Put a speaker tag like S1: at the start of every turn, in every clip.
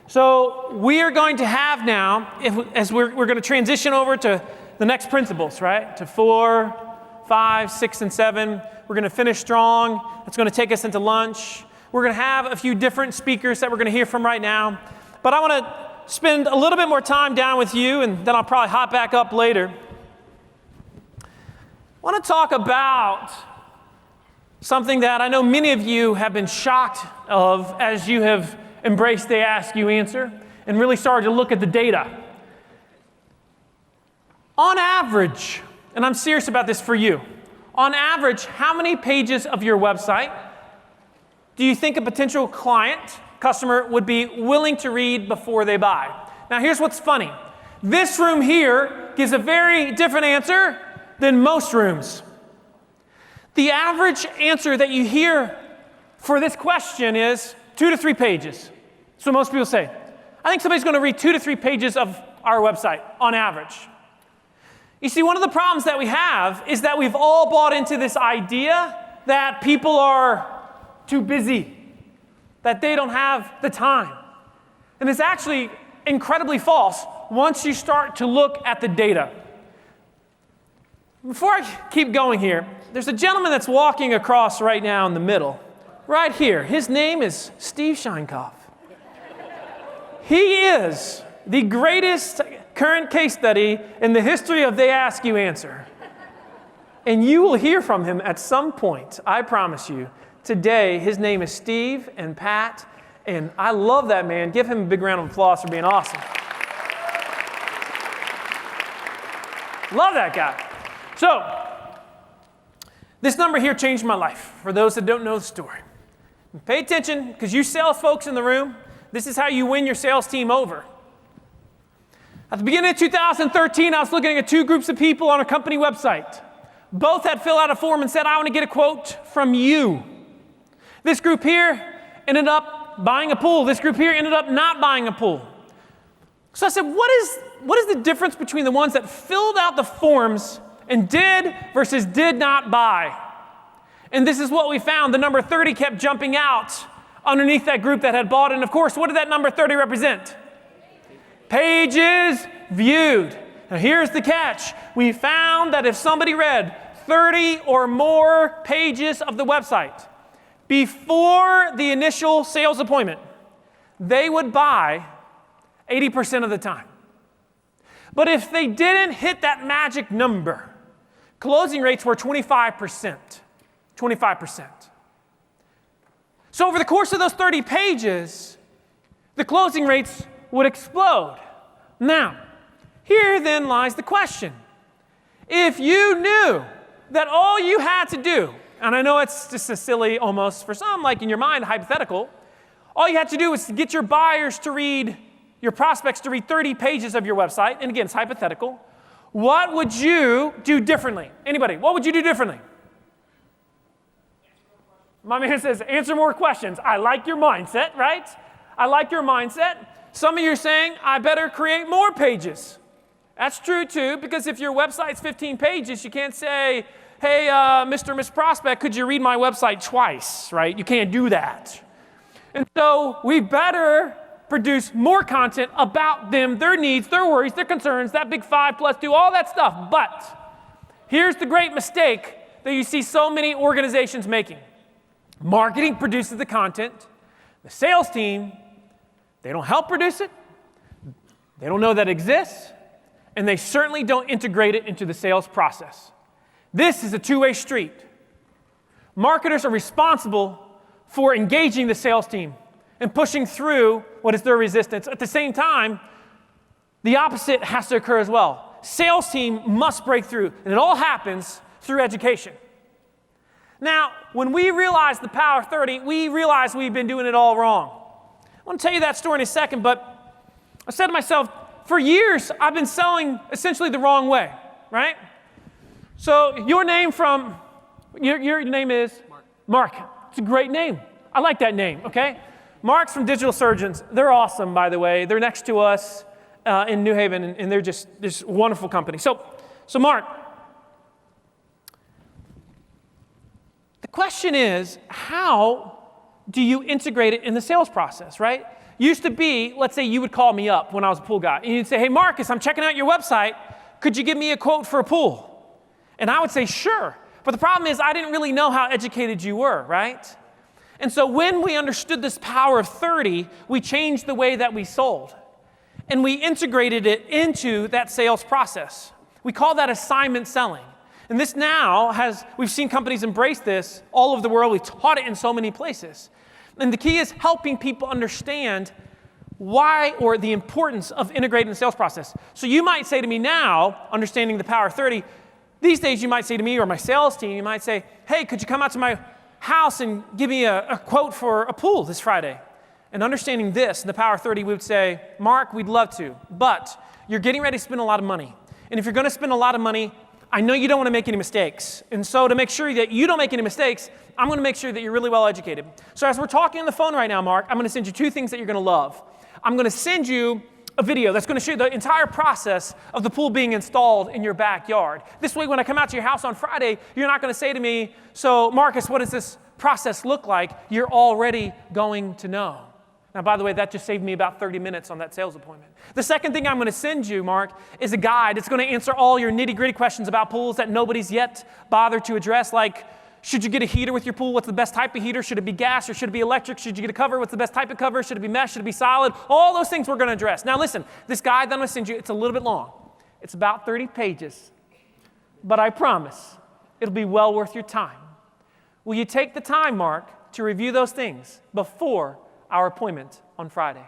S1: So we are going to have now, as we're going to transition over to the next principles, right? To 4, 5, 6, and 7. We're going to finish strong. It's going to take us into lunch. We're going to have a few different speakers that we're going to hear from right now. But I want to spend a little bit more time down with you, and then I'll probably hop back up later. I want to talk about something that I know many of you have been shocked of as you have embraced the Ask You Answer and really started to look at the data. On average, and I'm serious about this for you, on average, how many pages of your website do you think a potential customer would be willing to read before they buy? Now here's what's funny. This room here gives a very different answer than most rooms. The average answer that you hear for this question is 2 to 3 pages. So most people say. I think somebody's going to read 2 to 3 pages of our website on average. You see, one of the problems that we have is that we've all bought into this idea that people are too busy, that they don't have the time. And it's actually incredibly false once you start to look at the data. Before I keep going here, there's a gentleman that's walking across right now in the middle, right here. His name is Steve Scheinkoff. He is the greatest current case study in the history of They Ask You Answer. And you will hear from him at some point, I promise you. Today, his name is Steve and Pat, and I love that man. Give him a big round of applause for being awesome. Love that guy. So, this number here changed my life, for those that don't know the story. Pay attention, because you sales folks in the room, this is how you win your sales team over. At the beginning of 2013, I was looking at 2 groups of people on a company website. Both had filled out a form and said, I want to get a quote from you. This group here ended up buying a pool. This group here ended up not buying a pool. So I said, what is the difference between the ones that filled out the forms and did versus did not buy? And this is what we found. The number 30 kept jumping out underneath that group that had bought. And of course, what did that number 30 represent? Pages viewed. Now here's the catch. We found that if somebody read 30 or more pages of the website before the initial sales appointment, they would buy 80% of the time. But if they didn't hit that magic number, closing rates were 25%. 25%. So over the course of those 30 pages, the closing rates would explode. Now, here then lies the question. If you knew that all you had to do, and I know it's just a silly almost for some, like in your mind, hypothetical, all you had to do was to get your buyers to read, your prospects to read 30 pages of your website, and again, it's hypothetical, what would you do differently? Anybody, what would you do differently? My man says, answer more questions. I like your mindset, right? I like your mindset. Some of you are saying, I better create more pages. That's true too, because if your website's 15 pages, you can't say, hey, Mr. or Miss Prospect, could you read my website twice, right? You can't do that. And so we better produce more content about them, their needs, their worries, their concerns, that big 5+2, all that stuff. But here's the great mistake that you see so many organizations making. Marketing produces the content. The sales team, they don't help produce it. They don't know that it exists. And they certainly don't integrate it into the sales process. This is a two-way street. Marketers are responsible for engaging the sales team and pushing through what is their resistance. At the same time, the opposite has to occur as well. Sales team must break through, and it all happens through education. Now, when we realize the power of 30, we realize we've been doing it all wrong. I want to tell you that story in a second, but I said to myself, for years, I've been selling essentially the wrong way, right? So your name is? Mark. It's a great name. I like that name, okay? Mark's from Digital Surgeons. They're awesome, by the way. They're next to us in New Haven, and they're just a wonderful company. So Mark, the question is, how do you integrate it in the sales process, right? used to be, let's say you would call me up when I was a pool guy, and you'd say, hey, Marcus, I'm checking out your website. Could you give me a quote for a pool? And I would say, sure. But the problem is I didn't really know how educated you were, right? And so when we understood this power of 30, we changed the way that we sold. And we integrated it into that sales process. We call that assignment selling. And this now we've seen companies embrace this all over the world. We've taught it in so many places. And the key is helping people understand why or the importance of integrating the sales process. So you might say to me now, understanding the power of 30, these days you might say to me or my sales team, you might say, hey, could you come out to my house and give me a quote for a pool this Friday? And understanding this, the power of 30, we would say, Mark, we'd love to, but you're getting ready to spend a lot of money. And if you're going to spend a lot of money, I know you don't want to make any mistakes. And so to make sure that you don't make any mistakes, I'm going to make sure that you're really well educated. So as we're talking on the phone right now, Mark, I'm going to send you two things that you're going to love. I'm going to send you a video that's going to show you the entire process of the pool being installed in your backyard. This way, when I come out to your house on Friday, you're not going to say to me, so Marcus, what does this process look like? You're already going to know. Now, by the way, that just saved me about 30 minutes on that sales appointment. The second thing I'm going to send you, Mark, is a guide. It's going to answer all your nitty-gritty questions about pools that nobody's yet bothered to address, like, should you get a heater with your pool? What's the best type of heater? Should it be gas or should it be electric? Should you get a cover? What's the best type of cover? Should it be mesh? Should it be solid? All those things we're going to address. Now, listen, this guide that I'm going to send you, it's a little bit long. It's about 30 pages. But I promise it'll be well worth your time. Will you take the time, Mark, to review those things before our appointment on Friday?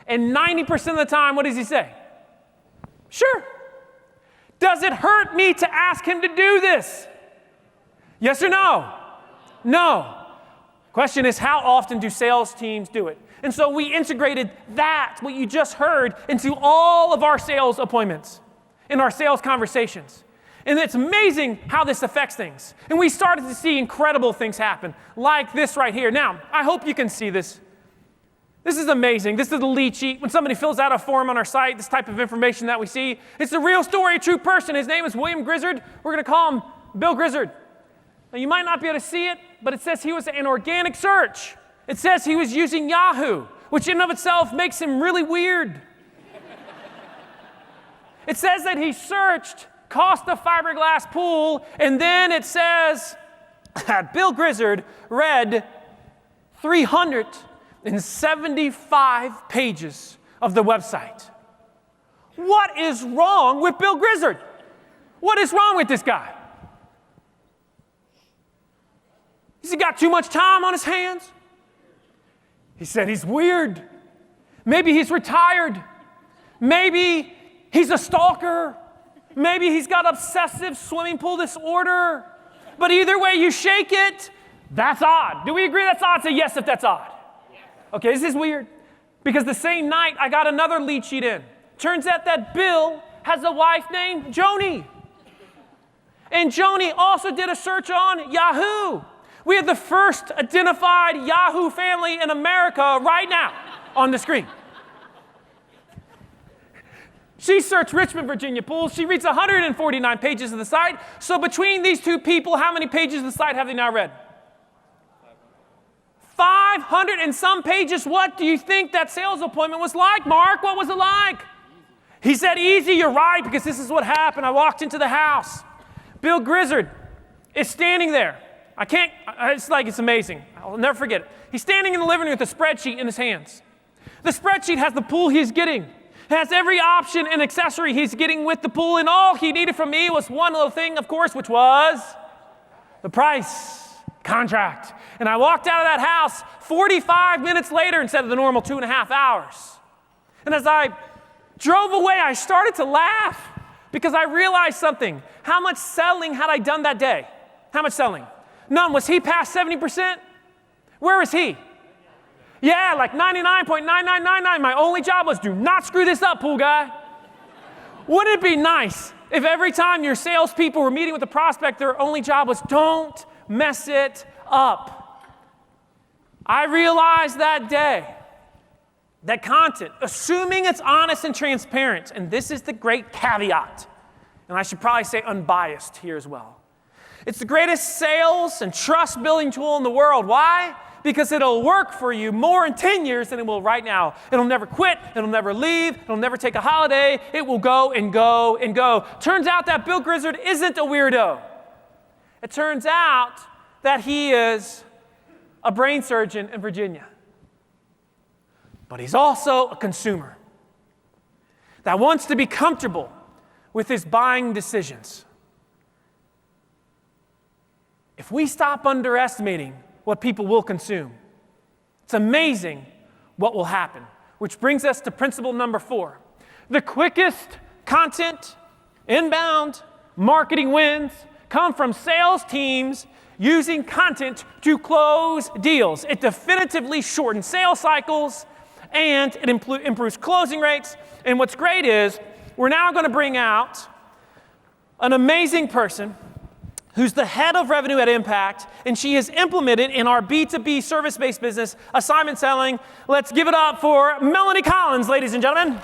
S1: And 90% of the time, what does he say? Sure. Does it hurt me to ask him to do this? Yes or no? No. Question is, how often do sales teams do it? And so we integrated that, what you just heard, into all of our sales appointments, in our sales conversations. And it's amazing how this affects things. And we started to see incredible things happen, like this right here. Now, I hope you can see this. This is amazing. This is the lead sheet. When somebody fills out a form on our site, this type of information that we see, it's a real story, a true person. His name is William Grizzard. We're going to call him Bill Grizzard. Now, you might not be able to see it, but it says he was an organic search. It says he was using Yahoo, which in and of itself makes him really weird. It says that he searched cost of fiberglass pool, and then it says that Bill Grizzard read 375 pages of the website. What is wrong with Bill Grizzard? What is wrong with this guy? Has he got too much time on his hands? He said he's weird. Maybe he's retired. Maybe he's a stalker. Maybe he's got obsessive swimming pool disorder. But either way you shake it, that's odd. Do we agree that's odd? Say yes if that's odd. Okay, this is weird. Because the same night I got another lead sheet in. Turns out that Bill has a wife named Joni. And Joni also did a search on Yahoo. We have the first identified Yahoo family in America right now on the screen. She searched Richmond, Virginia pools. She reads 149 pages of the site. So between these two people, how many pages of the site have they now read? 500 and some pages. What do you think that sales appointment was like, Mark? What was it like? He said, easy, you're right, because this is what happened. I walked into the house. Bill Grizzard is standing there. It's amazing. I'll never forget it. He's standing in the living room with a spreadsheet in his hands. The spreadsheet has the pool he's getting. It has every option and accessory he's getting with the pool, and all he needed from me was one little thing, of course, which was the price, contract. And I walked out of that house 45 minutes later instead of the normal 2.5 hours. And as I drove away, I started to laugh because I realized something. How much selling had I done that day? How much selling? None. Was he past 70%? Where is he? Yeah, like 99.9999. My only job was do not screw this up, pool guy. Wouldn't it be nice if every time your salespeople were meeting with a prospect, their only job was don't mess it up? I realized that day that content, assuming it's honest and transparent, and this is the great caveat, and I should probably say unbiased here as well. It's the greatest sales and trust building tool in the world. Why? Because it'll work for you more in 10 years than it will right now. It'll never quit. It'll never leave. It'll never take a holiday. It will go and go and go. Turns out that Bill Grizzard isn't a weirdo. It turns out that he is a brain surgeon in Virginia. But he's also a consumer that wants to be comfortable with his buying decisions. If we stop underestimating what people will consume, it's amazing what will happen. Which brings us to principle number 4. The quickest content, inbound, marketing wins come from sales teams using content to close deals. It definitively shortens sales cycles, and it improves closing rates. And what's great is we're now going to bring out an amazing person who's the head of revenue at Impact, and she has implemented in our B2B service-based business assignment selling. Let's give it up for Melanie Collins, ladies and gentlemen.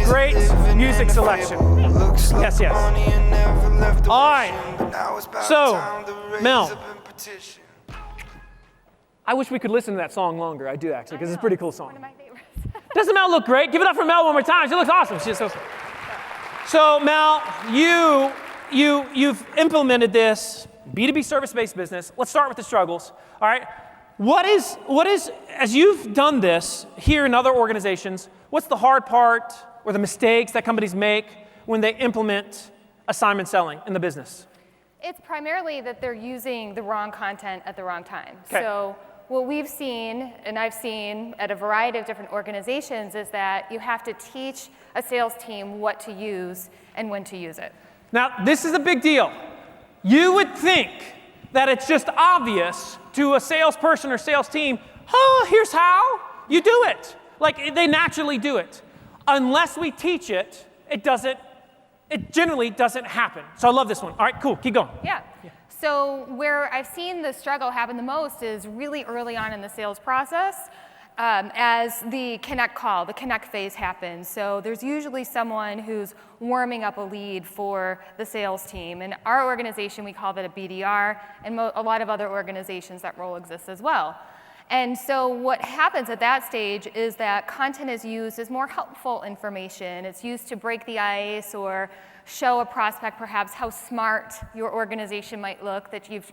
S1: Great music selection. Yes, yes. All right. So, Mel, I wish we could listen to that song longer. I do, actually, because it's a pretty cool song.
S2: One of my favorites.
S1: Doesn't Mel look great? Give it up for Mel one more time. She looks awesome. She's so Mel, you've implemented this B2B service-based business. Let's start with the struggles. All right. What is, as you've done this here in other organizations, what's the hard part or the mistakes that companies make when they implement assignment selling in the business?
S2: It's primarily that they're using the wrong content at the wrong time.
S1: Okay.
S2: So what we've seen, and I've seen at a variety of different organizations, is that you have to teach a sales team what to use and when to use it.
S1: Now, this is a big deal. You would think that it's just obvious to a salesperson or sales team, oh, here's how you do it. Like, they naturally do it. Unless we teach it, it generally doesn't happen. So I love this one. All right, cool, keep going.
S2: Yeah. So where I've seen the struggle happen the most is really early on in the sales process as the connect call, the connect phase happens. So there's usually someone who's warming up a lead for the sales team. In our organization, we call that a BDR, and a lot of other organizations, that role exists as well. And so what happens at that stage is that content is used as more helpful information. It's used to break the ice or show a prospect perhaps how smart your organization might look, that you've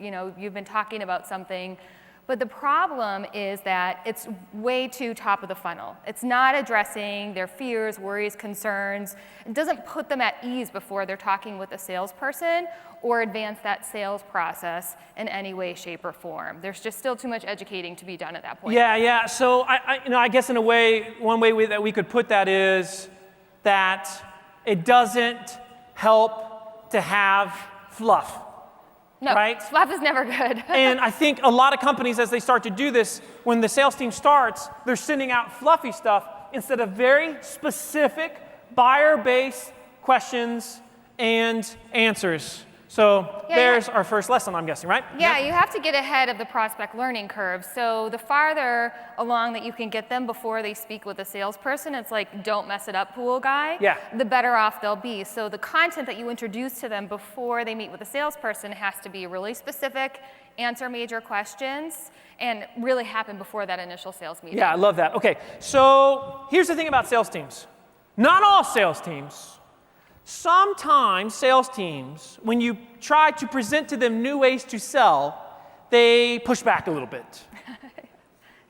S2: been talking about something. But the problem is that it's way too top of the funnel. It's not addressing their fears, worries, concerns. It doesn't put them at ease before they're talking with a salesperson or advance that sales process in any way, shape, or form. There's just still too much educating to be done at that point.
S1: Yeah. So I guess in a way, one way that we could put that is that it doesn't help to have fluff.
S2: No,
S1: right?
S2: fluff is never good.
S1: And I think a lot of companies, as they start to do this, when the sales team starts, they're sending out fluffy stuff instead of very specific buyer-based questions and answers. So there's our first lesson, I'm guessing, right?
S2: Yeah, you have to get ahead of the prospect learning curve. So the farther along that you can get them before they speak with a salesperson, it's like, don't mess it up, pool guy, the better off they'll be. So the content that you introduce to them before they meet with a salesperson has to be really specific, answer major questions, and really happen before that initial sales meeting.
S1: Yeah, I love that. Okay, so here's the thing about sales teams. Not all sales teams. Sometimes sales teams, when you try to present to them new ways to sell, they push back a little bit.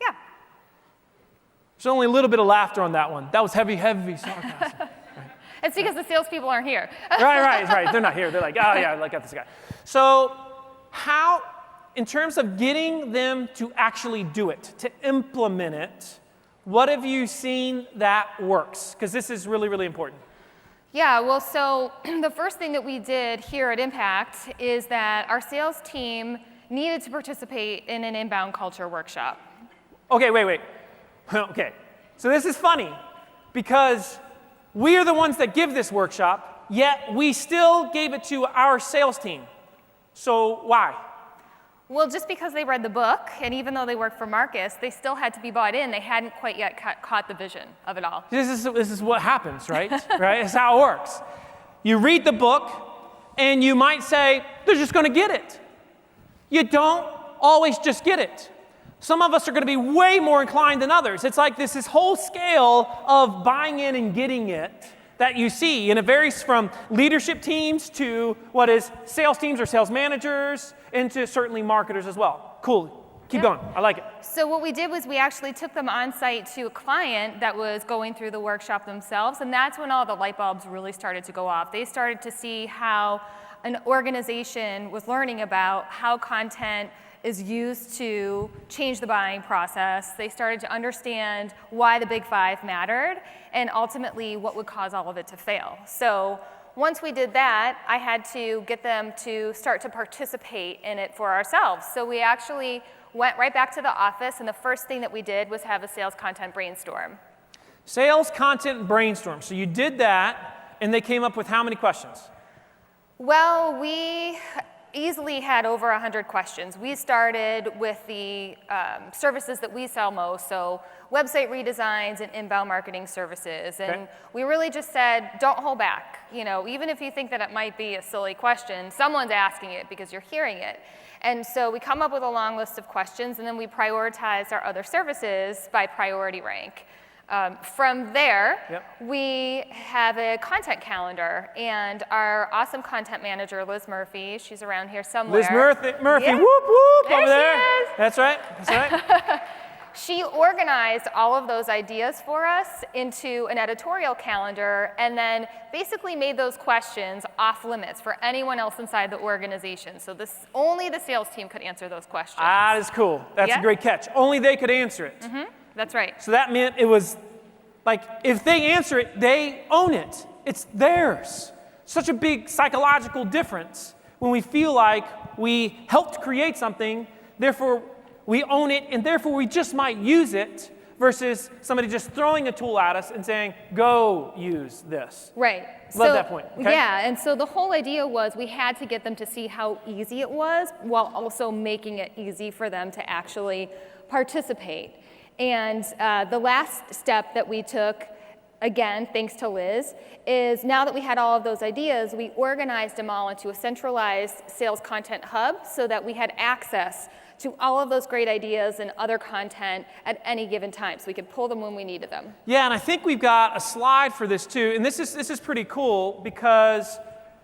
S2: Yeah.
S1: There's only a little bit of laughter on that one. That was heavy sarcasm. Right.
S2: It's because the salespeople aren't here.
S1: Right. They're not here. They're like, oh yeah, I got this guy. So how, in terms of getting them to actually do it, to implement it, what have you seen that works? Because this is really, really important.
S2: Yeah, well, so the first thing that we did here at Impact is that our sales team needed to participate in an inbound culture workshop.
S1: Okay, wait. Okay, so this is funny because we are the ones that give this workshop, yet we still gave it to our sales team. So why?
S2: Well, just because they read the book, and even though they worked for Marcus, they still had to be bought in. They hadn't quite yet caught the vision of it all.
S1: This is what happens, right? Right? It's how it works. You read the book, and you might say, they're just going to get it. You don't always just get it. Some of us are going to be way more inclined than others. It's like this whole scale of buying in and getting it that you see, and it varies from leadership teams to what is sales teams or sales managers, into certainly marketers as well. Cool. Keep going. I like it.
S2: So what we did was we actually took them on site to a client that was going through the workshop themselves, and that's when all the light bulbs really started to go off. They started to see how an organization was learning about how content is used to change the buying process. They started to understand why the big five mattered and ultimately what would cause all of it to fail. So once we did that, I had to get them to start to participate in it for ourselves. So we actually went right back to the office, and the first thing that we did was have a sales content brainstorm.
S1: Sales content brainstorm. So you did that, and they came up with how many questions?
S2: Well, we easily had over 100 questions. We started with the services that we sell most, so website redesigns and inbound marketing services. And we really just said, don't hold back. You know, even if you think that it might be a silly question, someone's asking it because you're hearing it. And so we come up with a long list of questions, and then we prioritize our other services by priority rank. From there, we have a content calendar, and our awesome content manager, Liz Murphy, she's around here somewhere.
S1: Liz Murphy,
S2: Yeah.
S1: whoop, whoop,
S2: There
S1: over
S2: she
S1: there.
S2: is.
S1: That's right, that's right.
S2: She organized all of those ideas for us into an editorial calendar and then basically made those questions off limits for anyone else inside the organization. So only the sales team could answer those questions.
S1: That is cool. That's a great catch. Only they could answer it.
S2: Mm-hmm. That's right.
S1: So that meant it was like, if they answer it, they own it. It's theirs. Such a big psychological difference when we feel like we helped create something, therefore we own it, and therefore we just might use it, versus somebody just throwing a tool at us and saying, go use this.
S2: Right.
S1: Love that point. Okay?
S2: Yeah, and so the whole idea was we had to get them to see how easy it was while also making it easy for them to actually participate. And the last step that we took, again, thanks to Liz, is now that we had all of those ideas, we organized them all into a centralized sales content hub so that we had access to all of those great ideas and other content at any given time, so we could pull them when we needed them. Yeah,
S1: and I think we've got a slide for this too, and this is pretty cool because,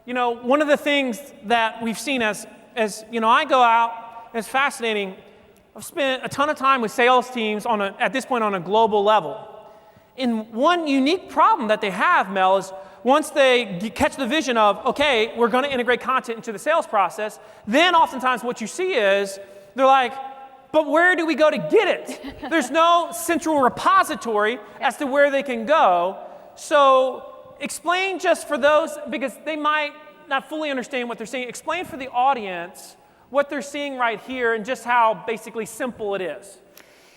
S1: you know, one of the things that we've seen as you know, I go out, and it's fascinating. I've spent a ton of time with sales teams at this point on a global level. And one unique problem that they have, Mel, is once they catch the vision of, okay, we're going to integrate content into the sales process, then oftentimes what you see is they're like, but where do we go to get it? There's no central repository as to where they can go. So explain just for those, because they might not fully understand what they're seeing, explain for the audience what they're seeing right here and just how basically simple it is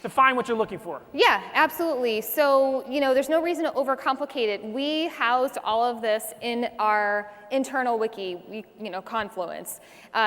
S1: to find what you're looking for.
S2: Yeah, absolutely. So, you know, there's no reason to overcomplicate it. We housed all of this in our internal wiki, Confluence.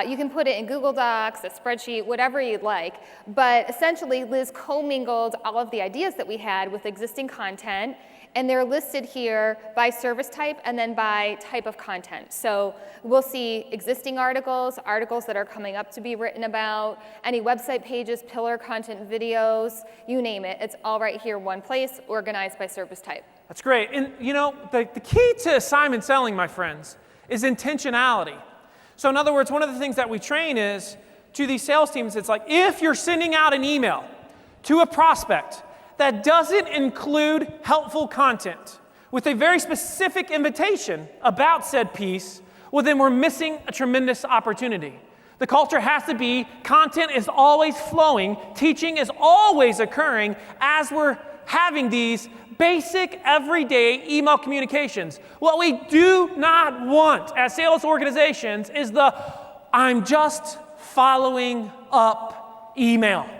S2: You can put it in Google Docs, a spreadsheet, whatever you'd like. But essentially, Liz commingled all of the ideas that we had with existing content, and they're listed here by service type and then by type of content. So we'll see existing articles, articles that are coming up to be written about, any website pages, pillar content videos, you name it. It's all right here in one place, organized by service type.
S1: That's great. And you know, the key to assignment selling, my friends, is intentionality. So in other words, one of the things that we train is to these sales teams, it's like if you're sending out an email to a prospect that doesn't include helpful content with a very specific invitation about said piece, well, then we're missing a tremendous opportunity. The culture has to be content is always flowing, teaching is always occurring as we're having these basic everyday email communications. What we do not want as sales organizations is I'm just following up email.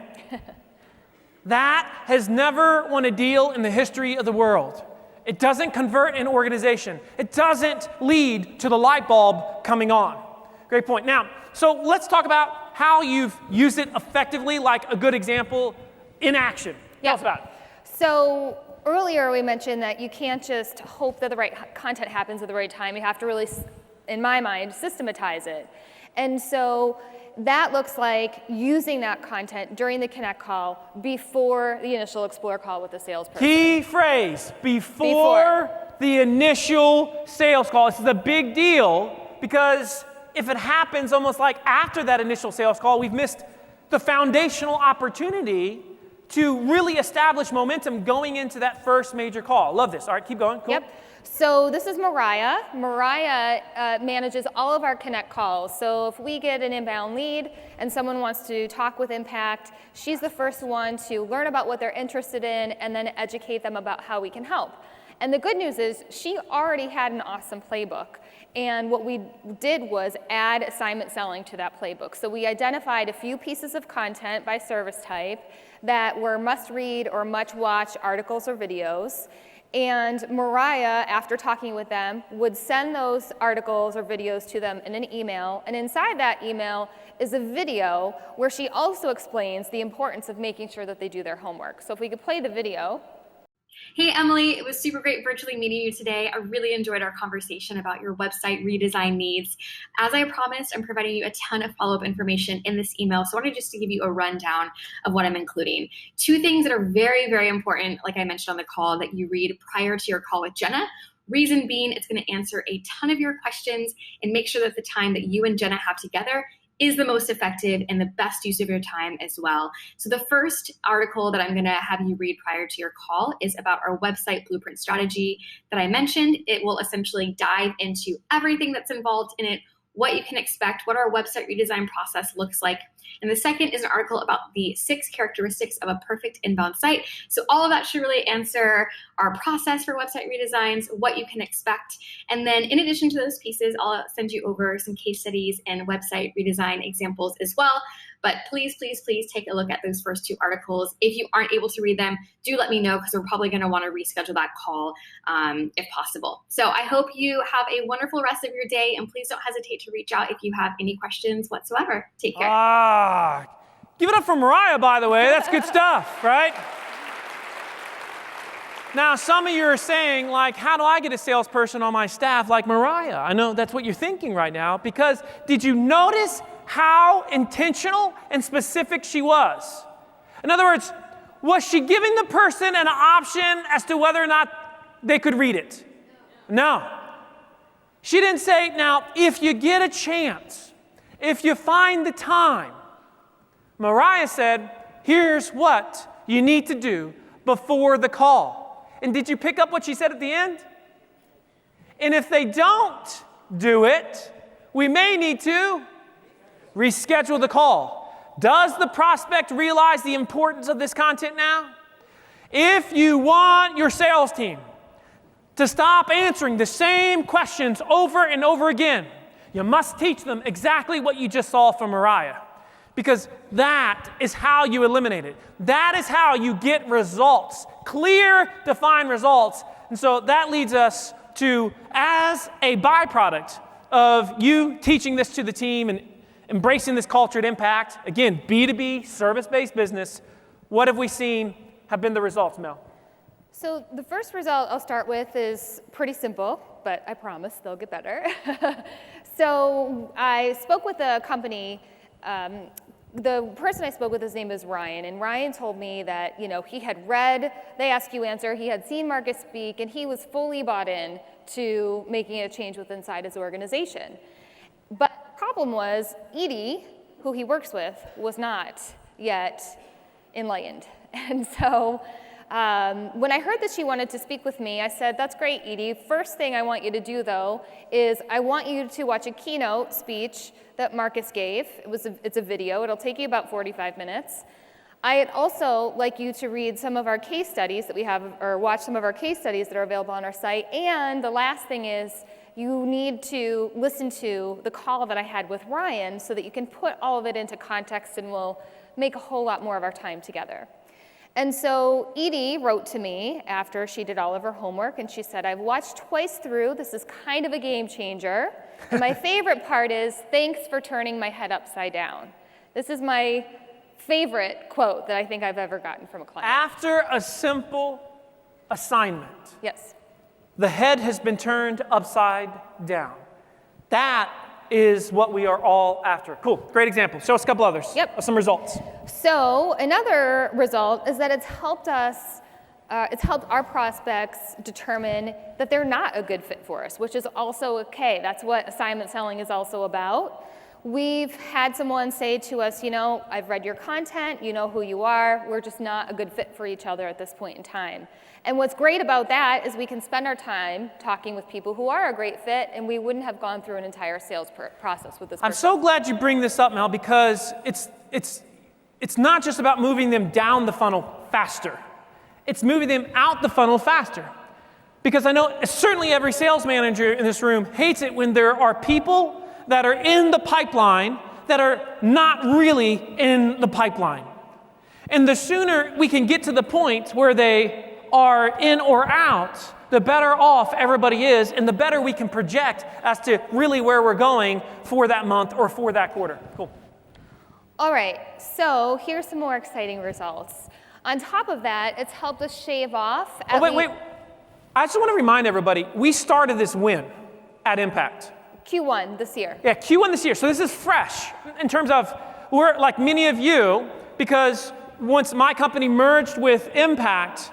S1: That has never won a deal in the history of the world. It doesn't convert an organization. It doesn't lead to the light bulb coming on. Great point. Now, so let's talk about how you've used it effectively, like a good example in action. Tell us about it.
S2: So earlier we mentioned that you can't just hope that the right content happens at the right time. You have to really, in my mind, systematize it. And so that looks like using that content during the Connect call before the initial Explore call with the salesperson.
S1: Key phrase, before the initial sales call. This is a big deal because if it happens almost like after that initial sales call, we've missed the foundational opportunity to really establish momentum going into that first major call. Love this. All right, keep going. Cool.
S2: Yep. So this is Mariah. Mariah manages all of our Connect calls. So if we get an inbound lead and someone wants to talk with Impact, she's the first one to learn about what they're interested in and then educate them about how we can help. And the good news is she already had an awesome playbook. And what we did was add assignment selling to that playbook. So we identified a few pieces of content by service type that were must-read or must-watch articles or videos. And Mariah, after talking with them, would send those articles or videos to them in an email. And inside that email is a video where she also explains the importance of making sure that they do their homework. So if we could play the video.
S3: Hey, Emily, it was super great virtually meeting you today. I really enjoyed our conversation about your website redesign needs. As I promised, I'm providing you a ton of follow-up information in this email, so I wanted just to give you a rundown of what I'm including. 2 things that are very, very important, like I mentioned on the call, that you read prior to your call with Jenna. Reason being, it's going to answer a ton of your questions and make sure that the time that you and Jenna have together is the most effective and the best use of your time as well. So the first article that I'm going to have you read prior to your call is about our website blueprint strategy that I mentioned. It will essentially dive into everything that's involved in it, what you can expect, what our website redesign process looks like. And the second is an article about the 6 characteristics of a perfect inbound site. So all of that should really answer our process for website redesigns, what you can expect. And then in addition to those pieces, I'll send you over some case studies and website redesign examples as well. But please, please, please take a look at those first 2 articles. If you aren't able to read them, do let me know because we're probably going to want to reschedule that call if possible. So I hope you have a wonderful rest of your day, and please don't hesitate to reach out if you have any questions whatsoever. Take care.
S1: Give it up for Mariah, by the way. That's good stuff, right? Now, some of you are saying, like, how do I get a salesperson on my staff like Mariah? I know that's what you're thinking right now, because did you notice how intentional and specific she was? In other words, was she giving the person an option as to whether or not they could read it? No. She didn't say, now, if you get a chance, if you find the time. Mariah said, here's what you need to do before the call. And did you pick up what she said at the end? And if they don't do it, we may need to reschedule the call. Does the prospect realize the importance of this content now? If you want your sales team to stop answering the same questions over and over again, you must teach them exactly what you just saw from Mariah, because that is how you eliminate it. That is how you get results, clear, defined results. And so that leads us to, as a byproduct of you teaching this to the team and embracing this culture at Impact, again, B2B, service-based business, what have we seen have been the results, Mel?
S2: So the first result I'll start with is pretty simple, but I promise they'll get better. So I spoke with a company. The person I spoke with, his name is Ryan, and Ryan told me that, he had read the Ask You Answer, he had seen Marcus speak, and he was fully bought in to making a change inside his organization. But the problem was Edie, who he works with, was not yet enlightened. And so when I heard that she wanted to speak with me, I said, that's great, Edie. First thing I want you to do, though, is I want you to watch a keynote speech that Marcus gave. It's a video. It'll take you about 45 minutes. I'd also like you to read some of our case studies that we have, or watch some of our case studies that are available on our site. And the last thing is you need to listen to the call that I had with Ryan so that you can put all of it into context, and we'll make a whole lot more of our time together. And so Edie wrote to me after she did all of her homework, and she said, I've watched twice through. This is kind of a game changer. And my favorite part is, thanks for turning my head upside down. This is my favorite quote that I think I've ever gotten from a client.
S1: After a simple assignment,
S2: Yes.
S1: the head has been turned upside down. That is what we are all after. Cool, great example. Show us a couple others.
S2: Yep.
S1: Of some results.
S2: So another result is that it's helped our prospects determine that they're not a good fit for us, which is also okay. That's what assignment selling is also about. We've had someone say to us, I've read your content, you know who you are, we're just not a good fit for each other at this point in time. And what's great about that is we can spend our time talking with people who are a great fit, and we wouldn't have gone through an entire sales process with this person.
S1: I'm so glad you bring this up, Mel, because it's not just about moving them down the funnel faster. It's moving them out the funnel faster. Because I know certainly every sales manager in this room hates it when there are people that are in the pipeline that are not really in the pipeline. And the sooner we can get to the point where they are in or out, the better off everybody is, and the better we can project as to really where we're going for that month or for that quarter. Cool.
S2: All right, so here's some more exciting results. On top of that, it's helped us shave off.
S1: Wait. I just want to remind everybody, we started this when at Impact?
S2: Q1 this year.
S1: Yeah, Q1 this year. So this is fresh in terms of, we're like many of you, because once my company merged with Impact,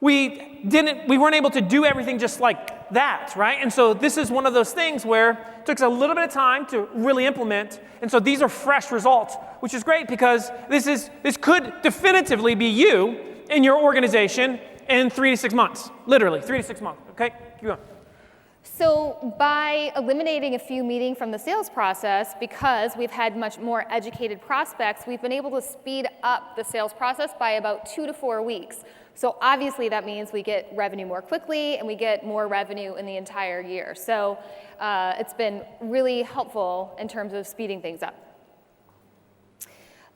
S1: we weren't able to do everything just like that, right? And so this is one of those things where it took us a little bit of time to really implement. And so these are fresh results, which is great because this could definitively be you in your organization in 3 to 6 months. Literally, 3 to 6 months, okay? Keep going.
S2: So by eliminating a few meetings from the sales process, because we've had much more educated prospects, we've been able to speed up the sales process by about 2 to 4 weeks. So obviously that means we get revenue more quickly and we get more revenue in the entire year. So it's been really helpful in terms of speeding things up.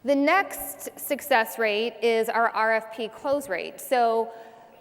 S2: The next success rate is our RFP close rate. So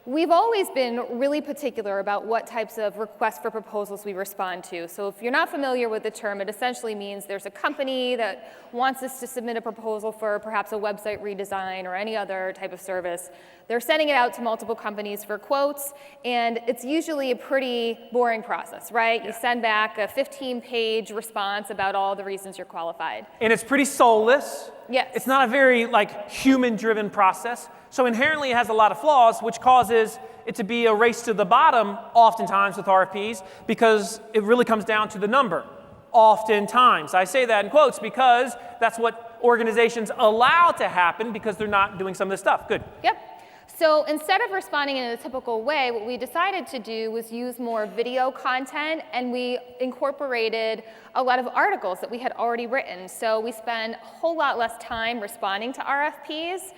S2: we've always been really particular about what types of requests for proposals we respond to. So if you're not familiar with the term, it essentially means there's a company that wants us to submit a proposal for perhaps a website redesign or any other type of service. They're sending it out to multiple companies for quotes, and it's usually a pretty boring process, right? Yeah. You send back a 15-page response about all the reasons you're qualified.
S1: And it's pretty soulless.
S2: Yes.
S1: It's not a very human-driven process. So inherently it has a lot of flaws, which causes it to be a race to the bottom oftentimes with RFPs because it really comes down to the number. Oftentimes. I say that in quotes because that's what organizations allow to happen because they're not doing some of this stuff. Good.
S2: Yep. So instead of responding in a typical way, what we decided to do was use more video content, and we incorporated a lot of articles that we had already written. So we spend a whole lot less time responding to RFPs.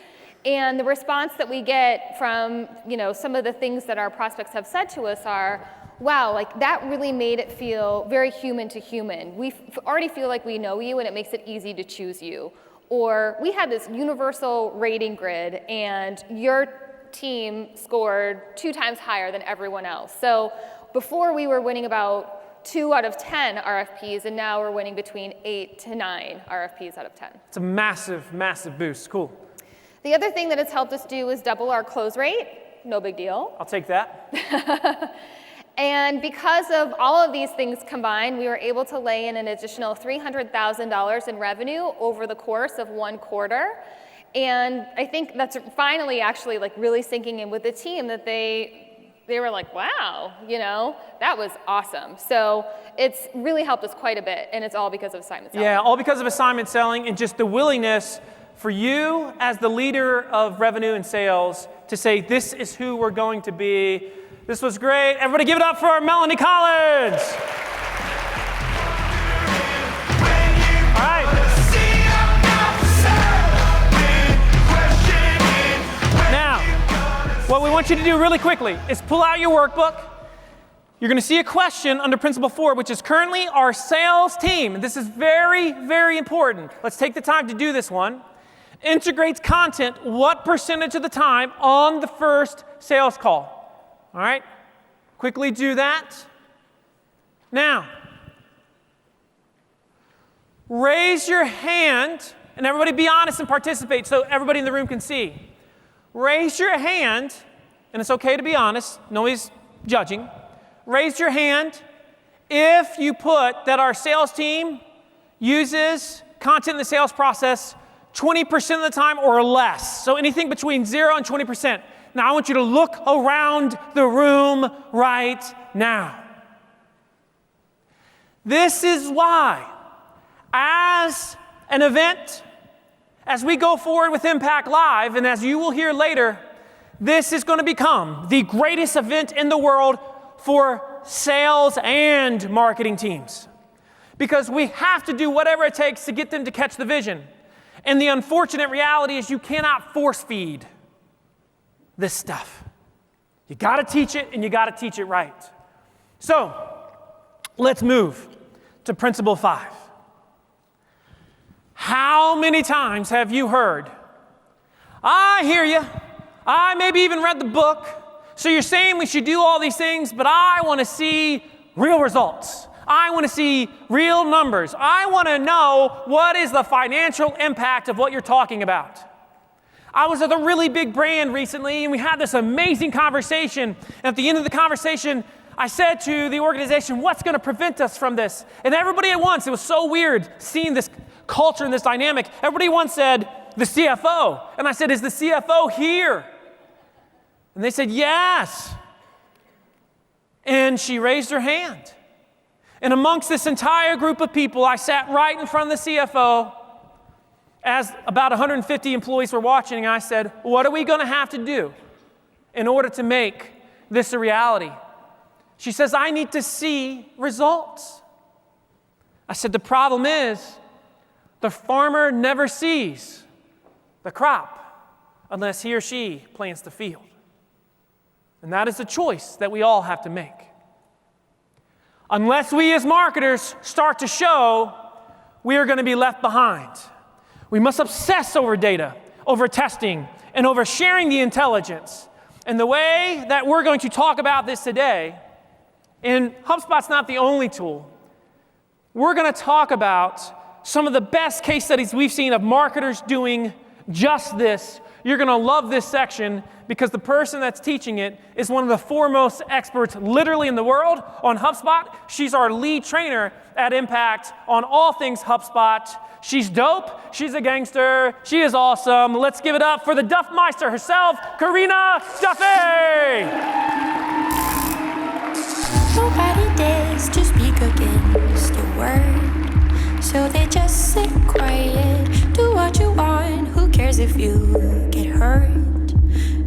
S2: And the response that we get from, some of the things that our prospects have said to us are, wow, that really made it feel very human to human. We already feel like we know you and it makes it easy to choose you. Or we had this universal rating grid and your team scored 2 times higher than everyone else. So before we were winning about 2 out of 10 RFPs, and now we're winning between 8 to 9 RFPs out of 10.
S1: It's a massive, massive boost. Cool.
S2: The other thing that it's helped us do is double our close rate. No big deal.
S1: I'll take that.
S2: And because of all of these things combined, we were able to lay in an additional $300,000 in revenue over the course of 1 quarter. And I think that's finally actually really sinking in with the team that they were like, wow, that was awesome. So it's really helped us quite a bit, and it's all because of assignment selling.
S1: Yeah, all because of assignment selling and just the willingness for you as the leader of revenue and sales to say, this is who we're going to be. This was great. Everybody give it up for Melanie Collins. All right. Now, what we want you to do really quickly is pull out your workbook. You're going to see a question under Principle 4, which is currently our sales team. This is very, very important. Let's take the time to do this one. Integrates content what percentage of the time on the first sales call? All right? Quickly do that. Now, raise your hand and everybody be honest and participate so everybody in the room can see. Raise your hand, and it's okay to be honest, nobody's judging. Raise your hand if you put that our sales team uses content in the sales process 20% of the time or less. So anything between 0 and 20%. Now I want you to look around the room right now. This is why, as an event, as we go forward with Impact Live, and as you will hear later, this is going to become the greatest event in the world for sales and marketing teams. Because we have to do whatever it takes to get them to catch the vision. And the unfortunate reality is you cannot force feed this stuff. You got to teach it, and you got to teach it right. So, let's move to Principle 5. How many times have you heard, I hear you, I maybe even read the book, so you're saying we should do all these things, but I want to see real results. I want to see real numbers. I want to know what is the financial impact of what you're talking about. I was at a really big brand recently, and we had this amazing conversation. And at the end of the conversation, I said to the organization, what's going to prevent us from this? And everybody at once, it was so weird seeing this culture and this dynamic. Everybody once said, the CFO. And I said, is the CFO here? And they said, yes. And she raised her hand. And amongst this entire group of people, I sat right in front of the CFO as about 150 employees were watching, and I said, what are we going to have to do in order to make this a reality? She says, I need to see results. I said, the problem is the farmer never sees the crop unless he or she plants the field. And that is a choice that we all have to make. Unless we as marketers start to show, we are going to be left behind. We must obsess over data, over testing, and over sharing the intelligence. And the way that we're going to talk about this today, and HubSpot's not the only tool, we're going to talk about some of the best case studies we've seen of marketers doing just this. You're going to love this section because the person that's teaching it is one of the foremost experts literally in the world on HubSpot. She's our lead trainer at Impact on all things HubSpot. She's dope. She's a gangster. She is awesome. Let's give it up for the Duffmeister herself, Karina Duffy.
S4: Nobody dares to speak against the word, so they just sit quiet. Do what you want. Who cares if you get hurt?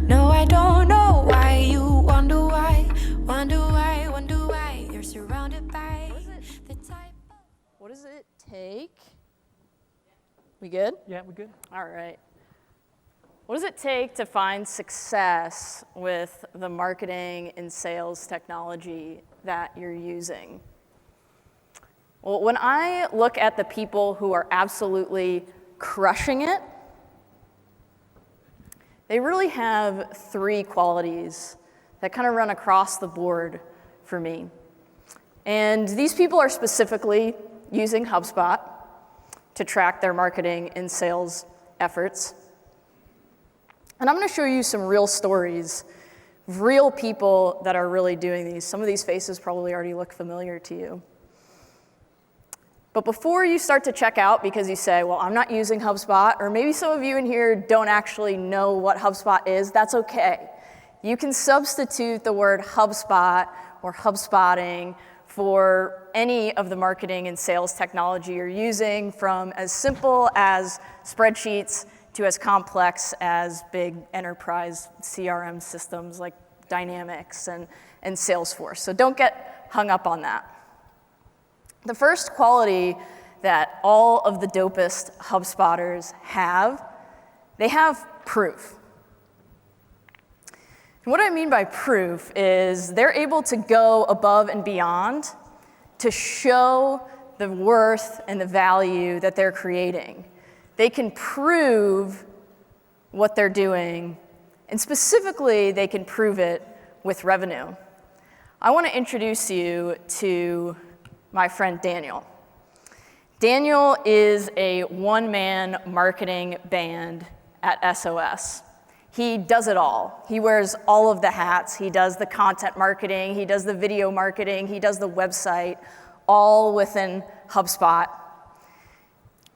S4: No, I don't know why you wonder why, wonder why, wonder why. You're surrounded by the type of...
S5: What does it take? We good?
S1: Yeah, we good?
S5: All right. What does it take to find success with the marketing and sales technology that you're using? Well, when I look at the people who are absolutely crushing it, they really have 3 qualities that kind of run across the board for me. And these people are specifically using HubSpot to track their marketing and sales efforts. And I'm going to show you some real stories, real people that are really doing these. Some of these faces probably already look familiar to you. But before you start to check out because you say, well, I'm not using HubSpot, or maybe some of you in here don't actually know what HubSpot is, that's okay. You can substitute the word HubSpot or HubSpotting for any of the marketing and sales technology you're using, from as simple as spreadsheets to as complex as big enterprise CRM systems like Dynamics and Salesforce. So don't get hung up on that. The first quality that all of the dopest HubSpotters have, they have proof. And what I mean by proof is they're able to go above and beyond to show the worth and the value that they're creating. They can prove what they're doing, and specifically, they can prove it with revenue. I want to introduce you to my friend Daniel. Daniel is a one-man marketing band at SOS. He does it all. He wears all of the hats. He does the content marketing, he does the video marketing, he does the website, all within HubSpot.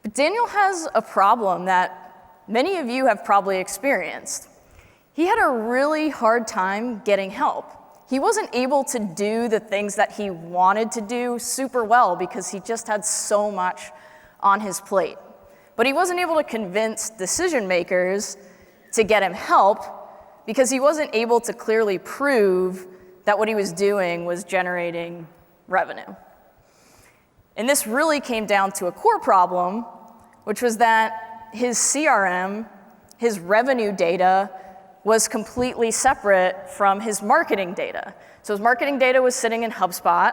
S5: But Daniel has a problem that many of you have probably experienced. He had a really hard time getting help. He wasn't able to do the things that he wanted to do super well because he just had so much on his plate. But he wasn't able to convince decision makers to get him help because he wasn't able to clearly prove that what he was doing was generating revenue. And this really came down to a core problem, which was that his CRM, his revenue data, was completely separate from his marketing data. So his marketing data was sitting in HubSpot.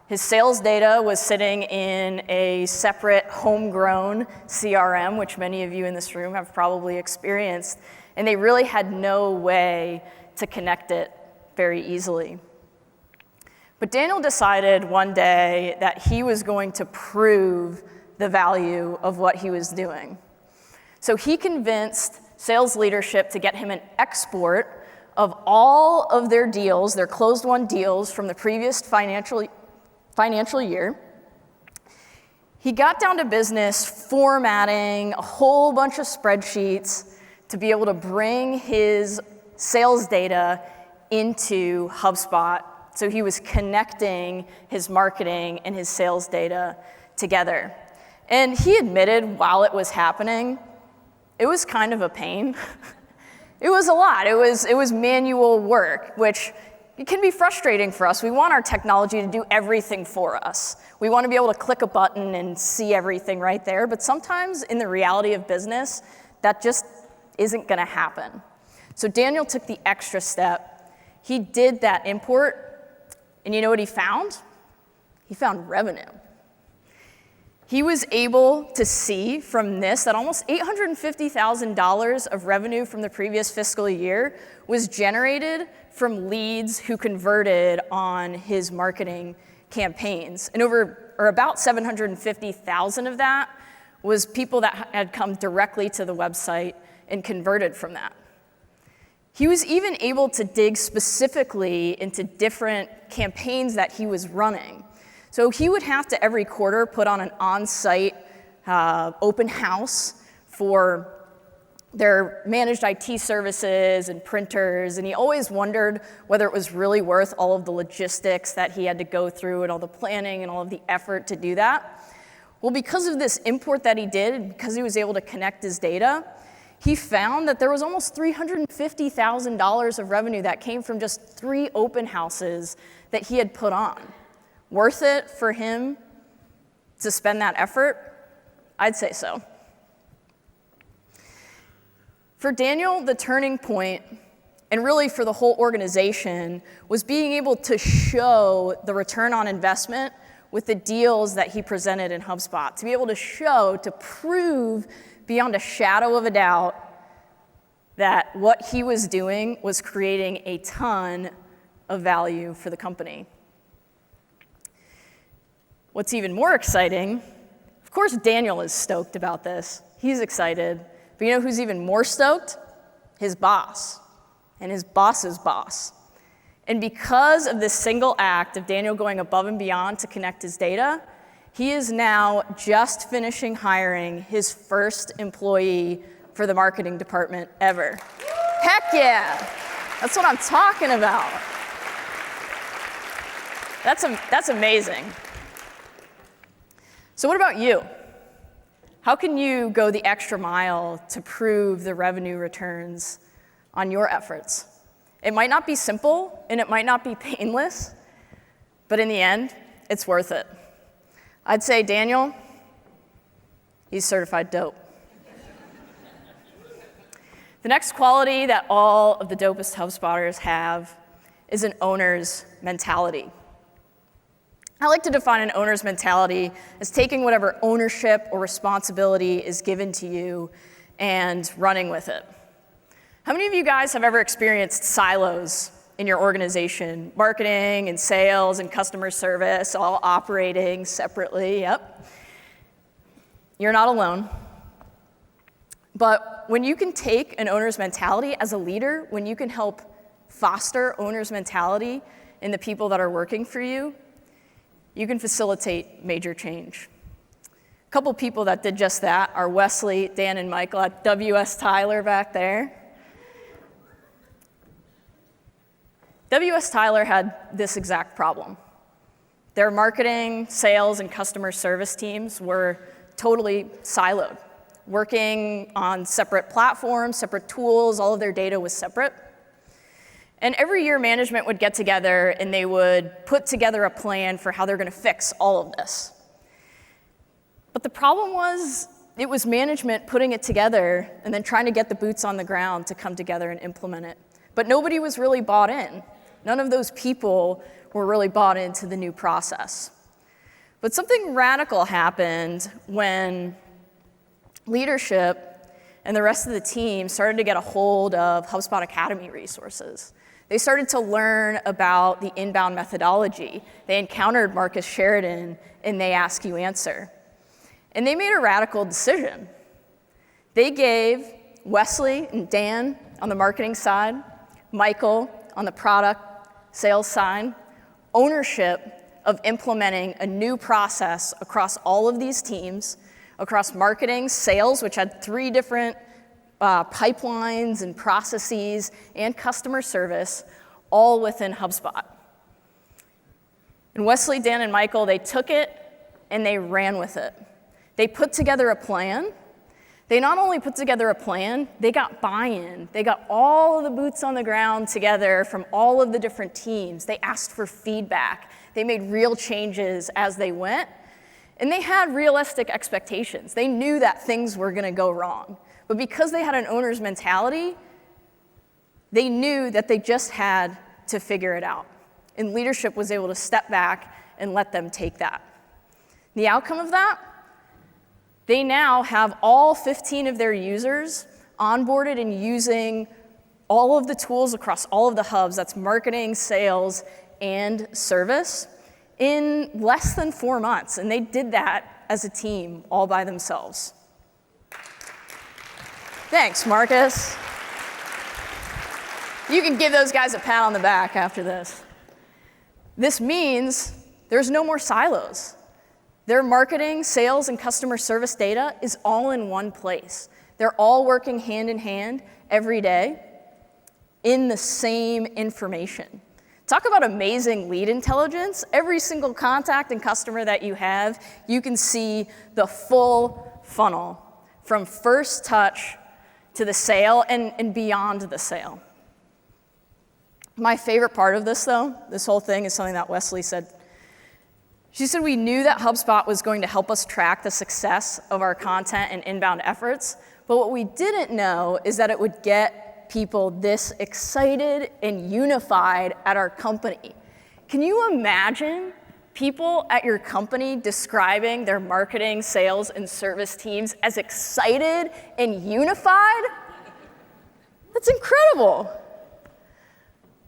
S5: His sales data was sitting in a separate homegrown CRM, which many of you in this room have probably experienced. And they really had no way to connect it very easily. But Daniel decided one day that he was going to prove the value of what he was doing. So he convinced sales leadership to get him an export of all of their deals, their closed-won deals from the previous financial year. He got down to business formatting a whole bunch of spreadsheets to be able to bring his sales data into HubSpot. So he was connecting his marketing and his sales data together. And he admitted while it was happening, it was kind of a pain. It was a lot. It was manual work, which it can be frustrating for us. We want our technology to do everything for us. We want to be able to click a button and see everything right there, but sometimes in the reality of business, that just isn't going to happen. So Daniel took the extra step. He did that import, and you know what he found? He found revenue. He was able to see from this that almost $850,000 of revenue from the previous fiscal year was generated from leads who converted on his marketing campaigns. And about 750,000 of that was people that had come directly to the website and converted from that. He was even able to dig specifically into different campaigns that he was running. So he would have to every quarter put on an on-site open house for their managed IT services and printers, and he always wondered whether it was really worth all of the logistics that he had to go through and all the planning and all of the effort to do that. Well, because of this import that he did, and because he was able to connect his data, he found that there was almost $350,000 of revenue that came from just 3 open houses that he had put on. Worth it for him to spend that effort? I'd say so. For Daniel, the turning point, and really for the whole organization, was being able to show the return on investment with the deals that he presented in HubSpot, to be able to show, to prove beyond a shadow of a doubt that what he was doing was creating a ton of value for the company. What's even more exciting, of course, Daniel is stoked about this. He's excited. But you know who's even more stoked? His boss, and his boss's boss. And because of this single act of Daniel going above and beyond to connect his data, he is now just finishing hiring his first employee for the marketing department ever. Heck yeah! That's what I'm talking about. That's amazing. So what about you? How can you go the extra mile to prove the revenue returns on your efforts? It might not be simple, and it might not be painless, but in the end, it's worth it. I'd say Daniel, he's certified dope. The next quality that all of the dopest HubSpotters have is an owner's mentality. I like to define an owner's mentality as taking whatever ownership or responsibility is given to you and running with it. How many of you guys have ever experienced silos in your organization? Marketing and sales and customer service all operating separately, yep. You're not alone. But when you can take an owner's mentality as a leader, when you can help foster owner's mentality in the people that are working for you, you can facilitate major change. A couple people that did just that are Wesley, Dan, and Michael at WS Tyler back there. WS Tyler had this exact problem. Their marketing, sales, and customer service teams were totally siloed, working on separate platforms, separate tools, all of their data was separate. And every year, management would get together and they would put together a plan for how they're going to fix all of this. But the problem was, it was management putting it together and then trying to get the boots on the ground to come together and implement it. But nobody was really bought in. None of those people were really bought into the new process. But something radical happened when leadership and the rest of the team started to get a hold of HubSpot Academy resources. They started to learn about the inbound methodology. They encountered Marcus Sheridan in They Ask You Answer. And they made a radical decision. They gave Wesley and Dan on the marketing side, Michael on the product sales side, ownership of implementing a new process across all of these teams, across marketing, sales, which had 3 different pipelines and processes, and customer service, all within HubSpot. And Wesley, Dan, and Michael, they took it and they ran with it. They put together a plan. They not only put together a plan, they got buy-in. They got all of the boots on the ground together from all of the different teams. They asked for feedback. They made real changes as they went. And they had realistic expectations. They knew that things were going to go wrong. But because they had an owner's mentality, they knew that they just had to figure it out. And leadership was able to step back and let them take that. The outcome of that, they now have all 15 of their users onboarded and using all of the tools across all of the hubs, that's marketing, sales, and service, in less than 4 months. And they did that as a team, all by themselves. Thanks, Marcus. You can give those guys a pat on the back after this. This means there's no more silos. Their marketing, sales, and customer service data is all in one place. They're all working hand in hand every day in the same information. Talk about amazing lead intelligence. Every single contact and customer that you have, you can see the full funnel from first touch to the sale and beyond the sale. My favorite part of this, though, this whole thing is something that Wesley said. She said, we knew that HubSpot was going to help us track the success of our content and inbound efforts, but what we didn't know is that it would get people this excited and unified at our company. Can you imagine people at your company describing their marketing, sales, and service teams as excited and unified? That's incredible.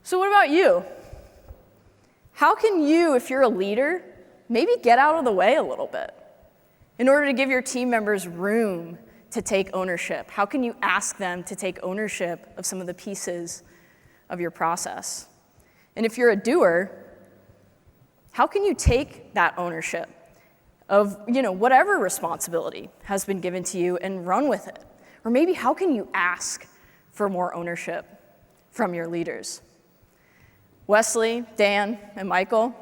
S5: So what about you? How can you, if you're a leader, maybe get out of the way a little bit in order to give your team members room to take ownership? How can you ask them to take ownership of some of the pieces of your process? And if you're a doer, how can you take that ownership of, whatever responsibility has been given to you and run with it? Or maybe how can you ask for more ownership from your leaders? Wesley, Dan, and Michael,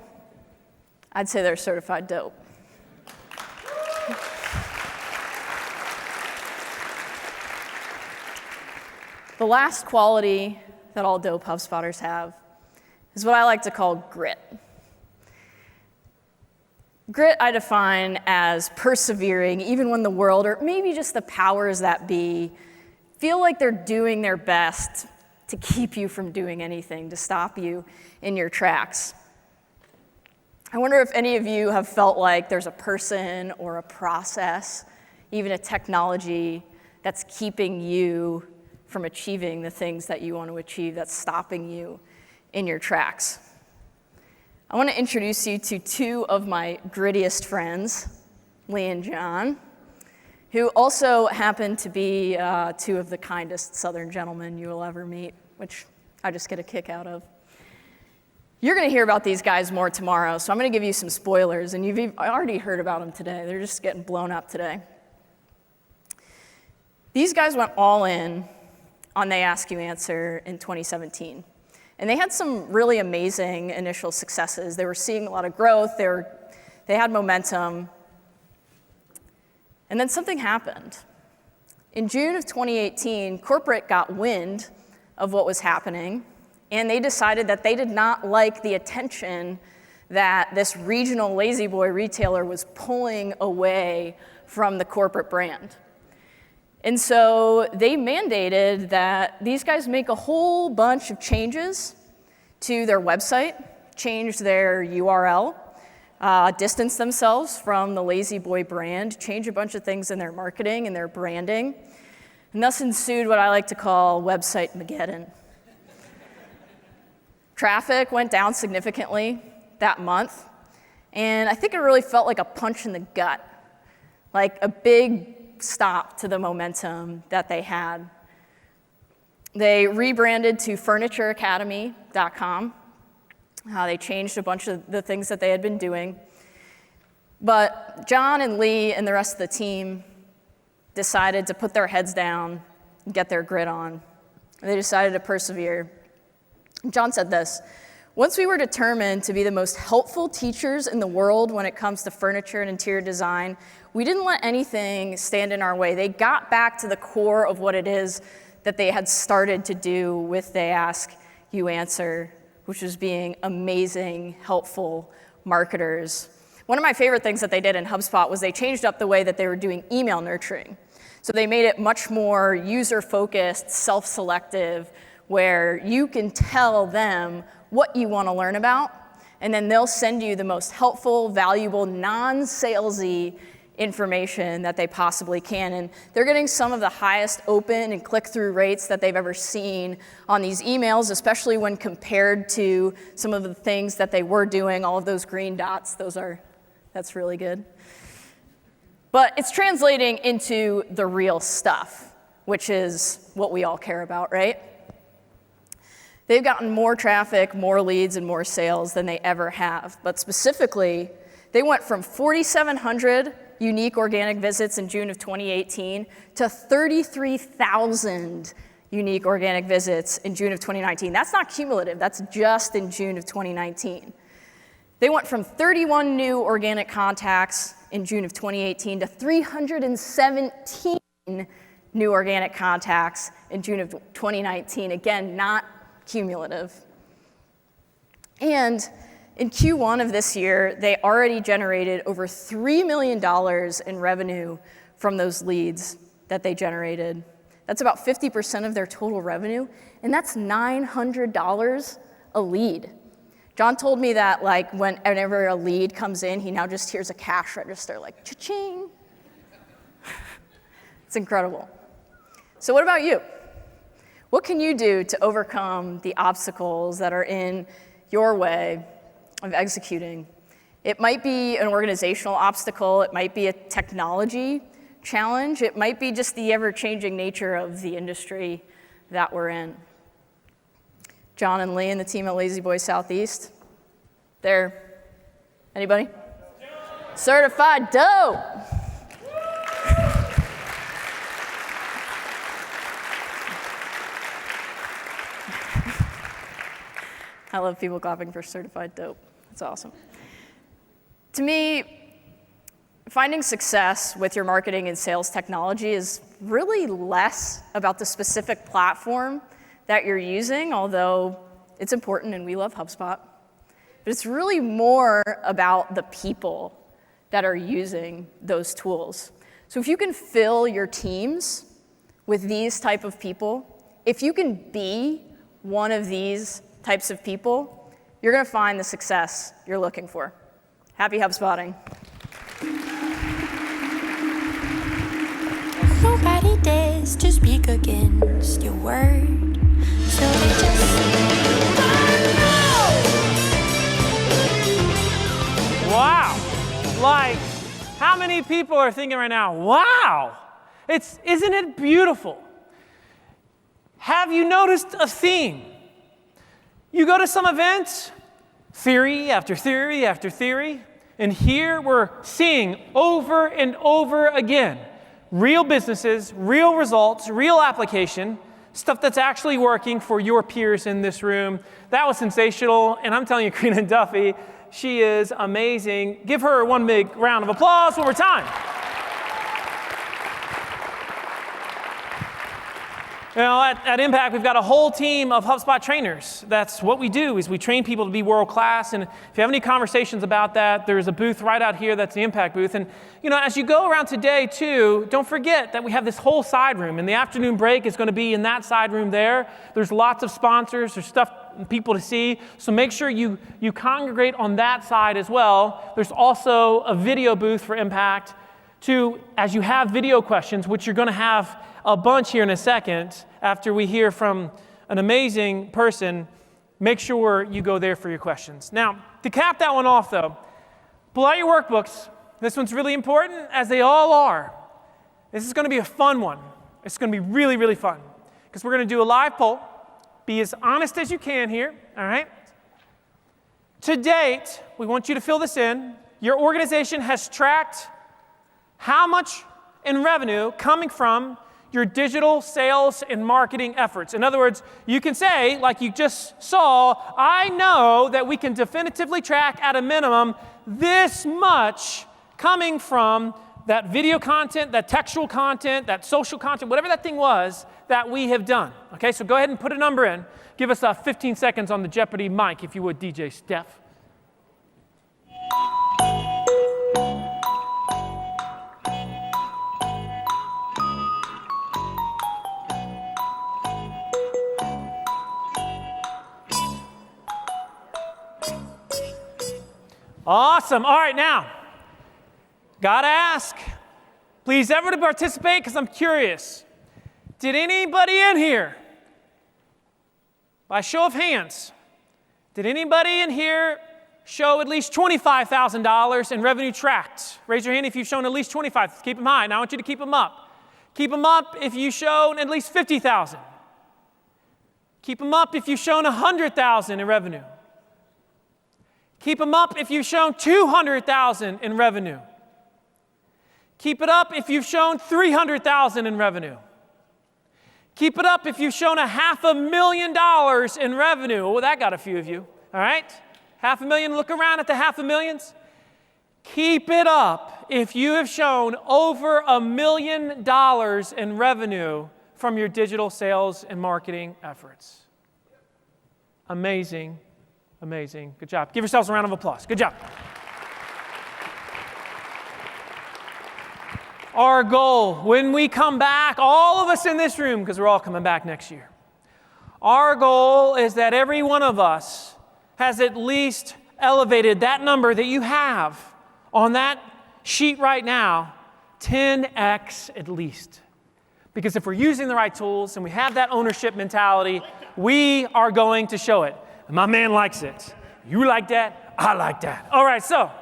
S5: I'd say they're certified dope. The last quality that all dope HubSpotters have is what I like to call grit. Grit I define as persevering even when the world, or maybe just the powers that be, feel like they're doing their best to keep you from doing anything, to stop you in your tracks. I wonder if any of you have felt like there's a person or a process, even a technology, that's keeping you from achieving the things that you want to achieve, that's stopping you in your tracks. I want to introduce you to 2 of my grittiest friends, Lee and John. who also happen to be two of the kindest Southern gentlemen you will ever meet, which I just get a kick out of. You're going to hear about these guys more tomorrow, so I'm going to give you some spoilers, and you've already heard about them today. They're just getting blown up today. These guys went all in on They Ask You Answer in 2017, and they had some really amazing initial successes. They were seeing a lot of growth, they had momentum, and then something happened. In June of 2018, corporate got wind of what was happening, and they decided that they did not like the attention that this regional lazy boy retailer was pulling away from the corporate brand. And so they mandated that these guys make a whole bunch of changes to their website, change their URL, distance themselves from the lazy boy brand, change a bunch of things in their marketing and their branding. And thus ensued what I like to call website Mageddon. Traffic went down significantly that month, and I think it really felt like a punch in the gut, like a big stop to the momentum that they had. They rebranded to FurnitureAcademy.com. They changed a bunch of the things that they had been doing. But John and Lee and the rest of the team decided to put their heads down and get their grit on. And they decided to persevere. John said this: "Once we were determined to be the most helpful teachers in the world when it comes to furniture and interior design, we didn't let anything stand in our way." They got back to the core of what it is that they had started to do with They Ask You Answer, which was being amazing, helpful marketers. One of my favorite things that they did in HubSpot was they changed up the way that they were doing email nurturing. So they made it much more user-focused, self-selective, where you can tell them what you want to learn about, and then they'll send you the most helpful, valuable, non-salesy information that they possibly can. And they're getting some of the highest open and click-through rates that they've ever seen on these emails, especially when compared to some of the things that they were doing, all of those green dots. That's really good. But it's translating into the real stuff, which is what we all care about, right? They've gotten more traffic, more leads, and more sales than they ever have. But specifically, they went from 4,700 unique organic visits in June of 2018 to 33,000 unique organic visits in June of 2019. That's not cumulative, that's just in June of 2019. They went from 31 new organic contacts in June of 2018 to 317 new organic contacts in June of 2019. Again, not cumulative. And in Q1 of this year, they already generated over $3 million in revenue from those leads that they generated. That's about 50% of their total revenue, and that's $900 a lead. John told me that whenever a lead comes in, he now just hears a cash register, like cha-ching. It's incredible. So what about you? What can you do to overcome the obstacles that are in your way of executing? It might be an organizational obstacle, it might be a technology challenge, it might be just the ever-changing nature of the industry that we're in. John and Lee and the team at Lazy Boy Southeast, there. Anybody? Certified dope. I love people clapping for certified dope. That's awesome. To me, finding success with your marketing and sales technology is really less about the specific platform that you're using, although it's important and we love HubSpot. But it's really more about the people that are using those tools. So if you can fill your teams with these type of people, if you can be one of these types of people, you're going to find the success you're looking for. Happy HubSpotting.
S4: Nobody dares to speak against your word, so they just
S1: Wow. How many people are thinking right now, wow, isn't it beautiful? Have you noticed a theme? You go to some events, theory after theory after theory, and here we're seeing over and over again real businesses, real results, real application, stuff that's actually working for your peers in this room. That was sensational, and I'm telling you, Karina Duffy, she is amazing. Give her one big round of applause one more time. You know, at Impact, we've got a whole team of HubSpot trainers. That's what we do, is we train people to be world-class. And if you have any conversations about that, there's a booth right out here that's the Impact booth. And, you know, as you go around today, too, don't forget that we have this whole side room. And the afternoon break is going to be in that side room there. There's lots of sponsors. There's stuff, people to see. So make sure you congregate on that side as well. There's also a video booth for Impact, too, as you have video questions, which you're going to have a bunch here in a second after we hear from an amazing person. Make sure you go there for your questions. Now, to cap that one off, though, pull out your workbooks. This one's really important, as they all are. This is going to be a fun one. It's going to be really, really fun, because we're going to do a live poll. Be as honest as you can here, all right? To date, we want you to fill this in. Your organization has tracked how much in revenue coming from your digital sales and marketing efforts. In other words, you can say, like you just saw, I know that we can definitively track at a minimum this much coming from that video content, that textual content, that social content, whatever that thing was that we have done. Okay, so go ahead and put a number in. Give us 15 seconds on the Jeopardy mic, if you would, DJ Steph. Awesome. All right, now, gotta ask, please everybody participate, because I'm curious. Did anybody in here, by show of hands, did anybody in here show at least $25,000 in revenue tracked? Raise your hand if you've shown at least 25. Keep them high. Now I want you to keep them up. Keep them up if you've shown at least 50,000. Keep them up if you've shown 100,000 in revenue. Keep them up if you've shown 200,000 in revenue. Keep it up if you've shown 300,000 in revenue. Keep it up if you've shown $500,000 in revenue. Well, that got a few of you, all right? $500,000, look around at the $500,000s. Keep it up if you have shown over $1 million in revenue from your digital sales and marketing efforts. Amazing. Amazing. Good job. Give yourselves a round of applause. Good job. Our goal, when we come back, all of us in this room, because we're all coming back next year, our goal is that every one of us has at least elevated that number that you have on that sheet right now 10x at least. Because if we're using the right tools and we have that ownership mentality, we are going to show it. My man likes it. You like that? I like that. All right, so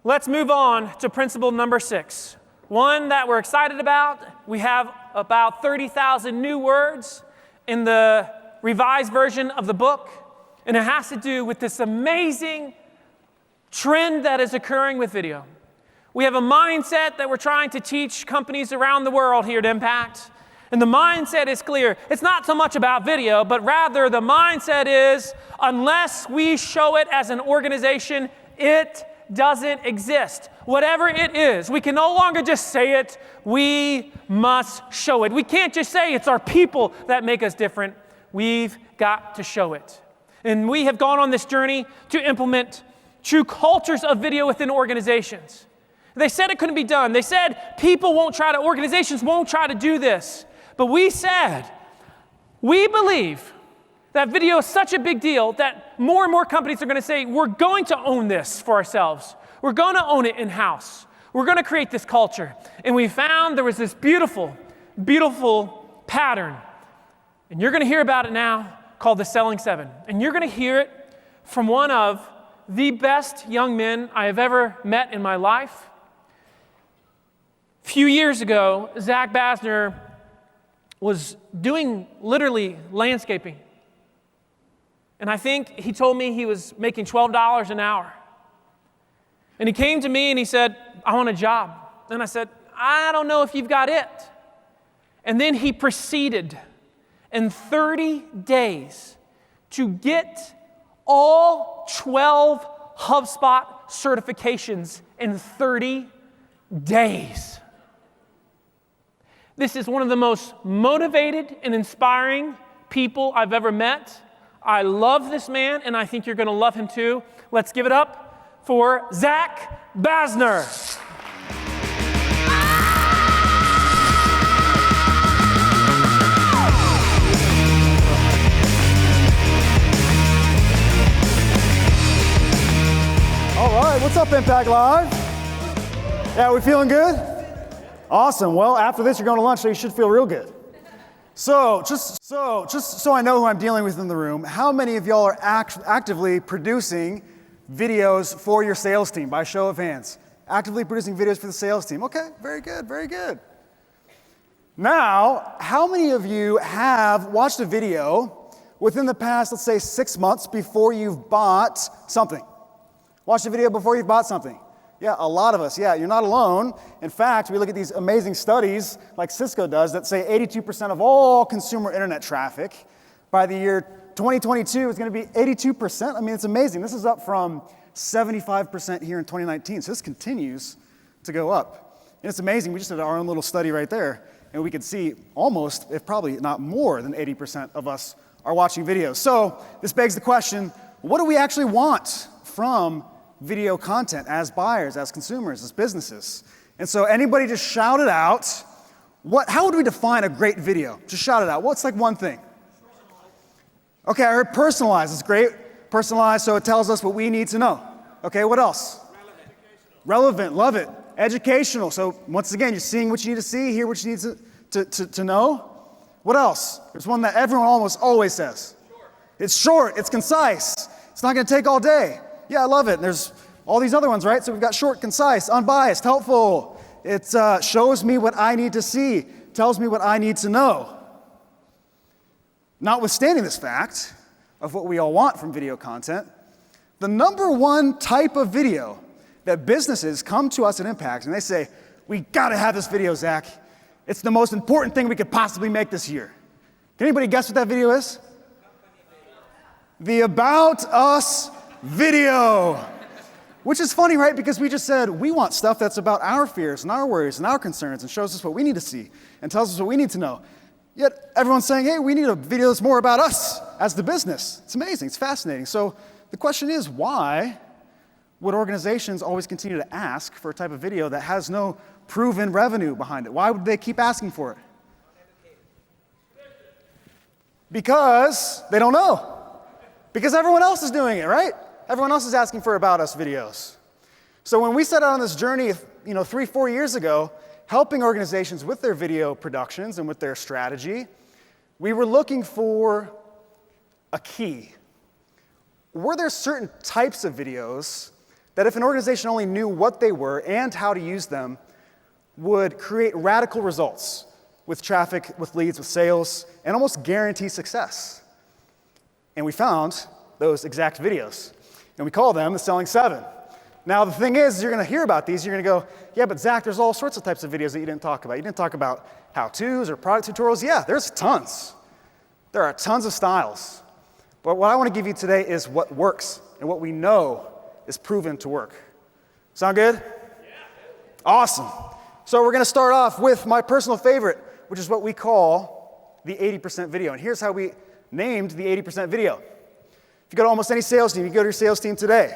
S1: let's move on to principle number 6. One that we're excited about. We have about 30,000 new words in the revised version of the book, and it has to do with this amazing trend that is occurring with video. We have a mindset that we're trying to teach companies around the world here at Impact. And the mindset is clear. It's not so much about video, but rather the mindset is, unless we show it as an organization, it doesn't exist. Whatever it is, we can no longer just say it, we must show it. We can't just say it's our people that make us different. We've got to show it. And we have gone on this journey to implement true cultures of video within organizations. They said it couldn't be done. They said organizations won't try to do this. But we said, we believe that video is such a big deal that more and more companies are going to say, we're going to own this for ourselves. We're going to own it in-house. We're going to create this culture. And we found there was this beautiful, beautiful pattern. And you're going to hear about it now, called the Selling 7. And you're going to hear it from one of the best young men I have ever met in my life. few years ago, Zach Basner was doing literally landscaping. And I think he told me he was making $12 an hour. And he came to me and he said, I want a job. And I said, I don't know if you've got it. And then he proceeded in 30 days to get all 12 HubSpot certifications in 30 days. This is one of the most motivated and inspiring people I've ever met. I love this man, and I think you're going to love him too. Let's give it up for Zach Basner.
S6: All right, what's up, Impact Live? Yeah, we feeling good? Awesome. Well, after this, you're going to lunch, so you should feel real good. So, just so I know who I'm dealing with in the room, how many of y'all are actively producing videos for your sales team? By show of hands. Actively producing videos for the sales team. Okay, very good, very good. Now, how many of you have watched a video within the past, let's say, 6 months before you've bought something? Watched a video before you've bought something? Yeah, a lot of us. Yeah, you're not alone. In fact, we look at these amazing studies like Cisco does that say 82% of all consumer internet traffic by the year 2022 is going to be 82%. I mean, it's amazing. This is up from 75% here in 2019. So this continues to go up. And it's amazing. We just did our own little study right there, and we could see almost, if probably not more than 80% of us are watching videos. So this begs the question, what do we actually want from video content as buyers, as consumers, as businesses? And so anybody just shout it out. How would we define a great video? Just shout it out. What's like one thing? Okay, I heard personalized. It's great. Personalized, so it tells us what we need to know. Okay, what else? Relevant, love it. Educational, so once again, you're seeing what you need to see, hear what you need to know. What else? There's one that everyone almost always says. It's short, it's concise. It's not going to take all day. Yeah, I love it. And there's all these other ones, right? So we've got short, concise, unbiased, helpful. It shows me what I need to see, tells me what I need to know. Notwithstanding this fact of what we all want from video content, the number one type of video that businesses come to us at Impact and they say, we got to have this video, Zach. It's the most important thing we could possibly make this year. Can anybody guess what that video is? The About Us video. Which is funny, right? Because we just said we want stuff that's about our fears and our worries and our concerns and shows us what we need to see and tells us what we need to know. Yet everyone's saying, hey, we need a video that's more about us as the business. It's amazing. It's fascinating. So the question is, why would organizations always continue to ask for a type of video that has no proven revenue behind it? Why would they keep asking for it? Because they don't know. Because everyone else is doing it, right? Everyone else is asking for About Us videos. So when we set out on this journey, 3-4 years ago, helping organizations with their video productions and with their strategy, we were looking for a key. Were there certain types of videos that if an organization only knew what they were and how to use them, would create radical results with traffic, with leads, with sales, and almost guarantee success? And we found those exact videos. And we call them the Selling 7. Now, the thing is, you're going to hear about these. You're going to go, yeah, but Zach, there's all sorts of types of videos that you didn't talk about. You didn't talk about how-tos or product tutorials. Yeah, there's tons. There are tons of styles. But what I want to give you today is what works and what we know is proven to work. Sound good? Yeah. Awesome. So we're going to start off with my personal favorite, which is what we call the 80% video. And here's how we named the 80% video. If you go to almost any sales team, you go to your sales team today,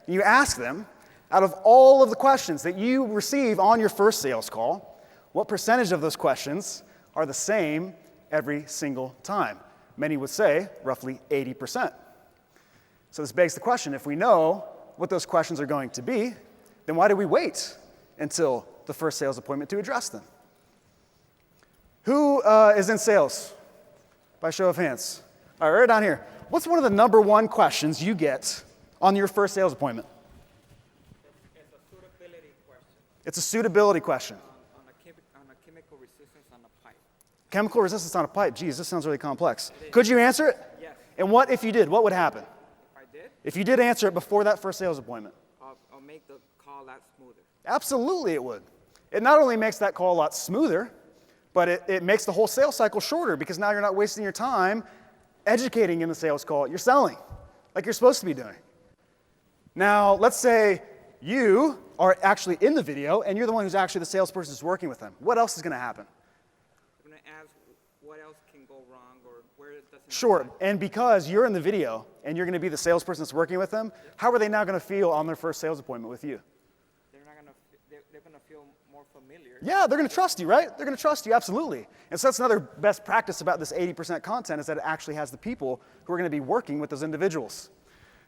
S6: and you ask them, out of all of the questions that you receive on your first sales call, what percentage of those questions are the same every single time? Many would say roughly 80%. So this begs the question, if we know what those questions are going to be, then why do we wait until the first sales appointment to address them? Who is in sales? By show of hands. All right, right down here. What's one of the number one questions you get on your first sales appointment?
S7: It's a suitability question.
S6: It's a suitability question.
S7: On a
S6: Chemical resistance on a pipe. Geez, this sounds really complex. Could you answer it?
S7: Yes.
S6: And what if you did? What would happen?
S7: If I did,
S6: If you did answer it before that first sales appointment?
S7: I'll make the call a lot smoother.
S6: Absolutely it would. It not only makes that call a lot smoother, but it makes the whole sales cycle shorter because now you're not wasting your time educating in the sales call. You're selling like you're supposed to be doing. Now, let's say you are actually in the video and you're the one who's actually the salesperson who's working with them. What else is going to happen?
S7: I'm going to ask what else can go wrong or where it doesn't.
S6: Sure, and because you're in the video and you're going to be the salesperson that's working with them, how are they now going to feel on their first sales appointment with you?
S7: They're going to feel more familiar.
S6: Yeah, they're going to trust you, right? They're going to trust you, absolutely. And so that's another best practice about this 80% content is that it actually has the people who are going to be working with those individuals.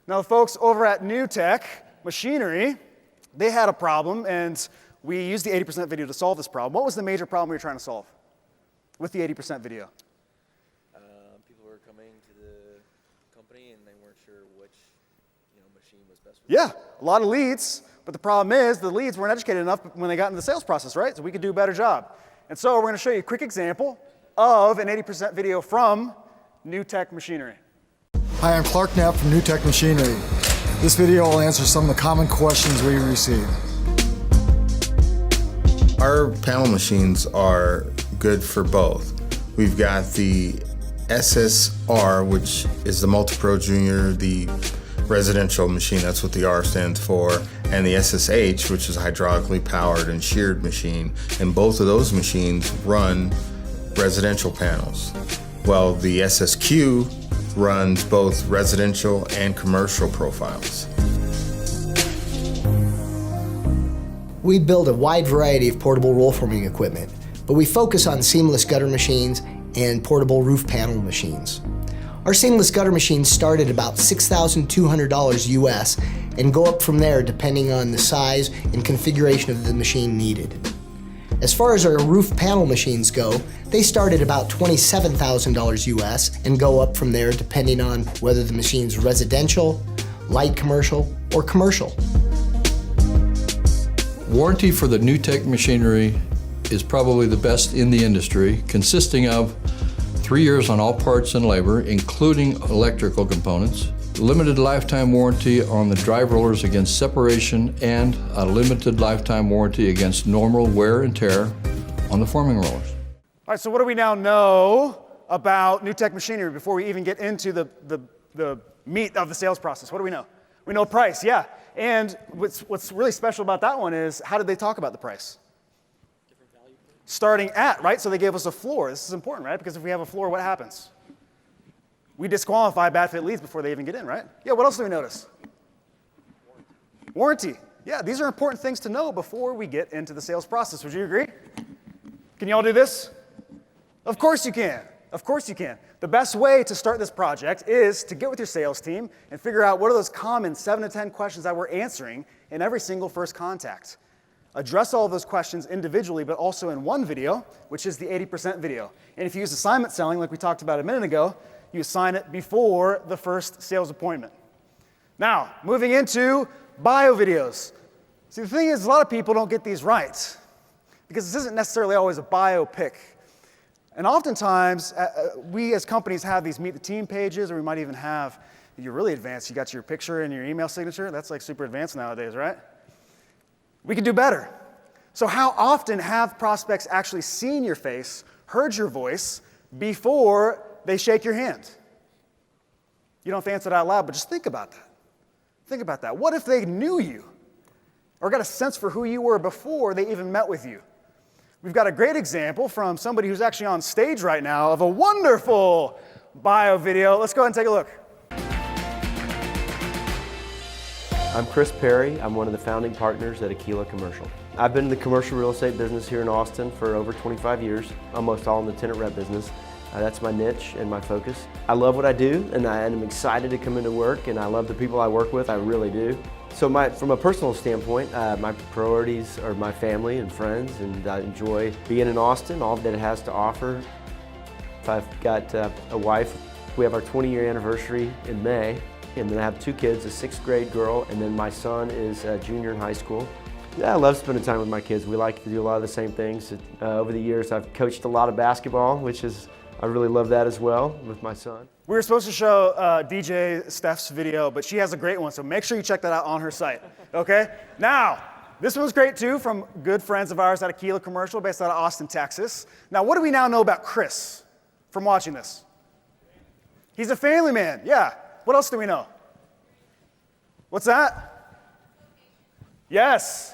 S6: Now, the folks over at New Tech Machinery, they had a problem, and we used the 80% video to solve this problem. What was the major problem we were trying to solve with the 80% video?
S8: People were coming to the company and they weren't sure which machine was best for them.
S6: Yeah, a lot of leads, but the problem is the leads weren't educated enough when they got into the sales process, right? So we could do a better job. And so we're going to show you a quick example of an 80% video from New Tech Machinery.
S9: Hi, I'm Clark Knapp from New Tech Machinery. This video will answer some of the common questions we receive.
S10: Our panel machines are good for both. We've got the SSR, which is the Multi-Pro Junior, the residential machine, that's what the R stands for, and the SSH, which is a hydraulically powered and sheared machine. And both of those machines run residential panels. Well, the SSQ runs both residential and commercial profiles.
S11: We build a wide variety of portable roll forming equipment, but we focus on seamless gutter machines and portable roof panel machines. Our seamless gutter machines start at about $6,200 US and go up from there depending on the size and configuration of the machine needed. As far as our roof panel machines go, they start at about $27,000 US and go up from there depending on whether the machine's residential, light commercial, or commercial.
S12: Warranty for the New Tech Machinery is probably the best in the industry, consisting of 3 years on all parts and labor, including electrical components, limited lifetime warranty on the drive rollers against separation, and a limited lifetime warranty against normal wear and tear on the forming rollers.
S6: All right, so what do we now know about New Tech Machinery before we even get into the meat of the sales process? What do we know? We know price, yeah. And what's really special about that one is, how did they talk about the price? Different value. Starting at, right? So they gave us a floor. This is important, right? Because if we have a floor, what happens? We disqualify bad fit leads before they even get in, right? Yeah, what else do we notice? Warranty. Yeah, these are important things to know before we get into the sales process. Would you agree? Can you all do this? Of course you can. Of course you can. The best way to start this project is to get with your sales team and figure out what are those common 7 to 10 questions that we're answering in every single first contact. Address all of those questions individually, but also in one video, which is the 80% video. And if you use assignment selling, like we talked about a minute ago, you assign it before the first sales appointment. Now, moving into bio videos. See, the thing is, a lot of people don't get these right because this isn't necessarily always a biopic. And oftentimes, we as companies have these meet the team pages, or we might even have, if you're really advanced, you got your picture and your email signature. That's like super advanced nowadays, right? We can do better. So how often have prospects actually seen your face, heard your voice, before they shake your hand? You don't have to answer it out loud, but just think about that. Think about that. What if they knew you or got a sense for who you were before they even met with you? We've got a great example from somebody who's actually on stage right now of a wonderful bio video. Let's go ahead and take a look.
S13: I'm Chris Perry. I'm one of the founding partners at Aquila Commercial. I've been in the commercial real estate business here in Austin for over 25 years, almost all in the tenant rep business. That's my niche and my focus. I love what I do, and I'm excited to come into work, and I love the people I work with. I really do. So from a personal standpoint, my priorities are my family and friends, and I enjoy being in Austin, all that it has to offer. I've got a wife. We have our 20-year anniversary in May, and then I have 2 kids, a 6th grade girl, and then my son is a junior in high school. Yeah, I love spending time with my kids. We like to do a lot of the same things. Over the years, I've coached a lot of basketball, I really love that as well with my son.
S6: We were supposed to show DJ Steph's video, but she has a great one, so make sure you check that out on her site, okay? Now, this one's great too, from good friends of ours at Aquila Commercial, based out of Austin, Texas. Now, what do we now know about Chris from watching this? He's a family man, yeah. What else do we know? What's that? Yes.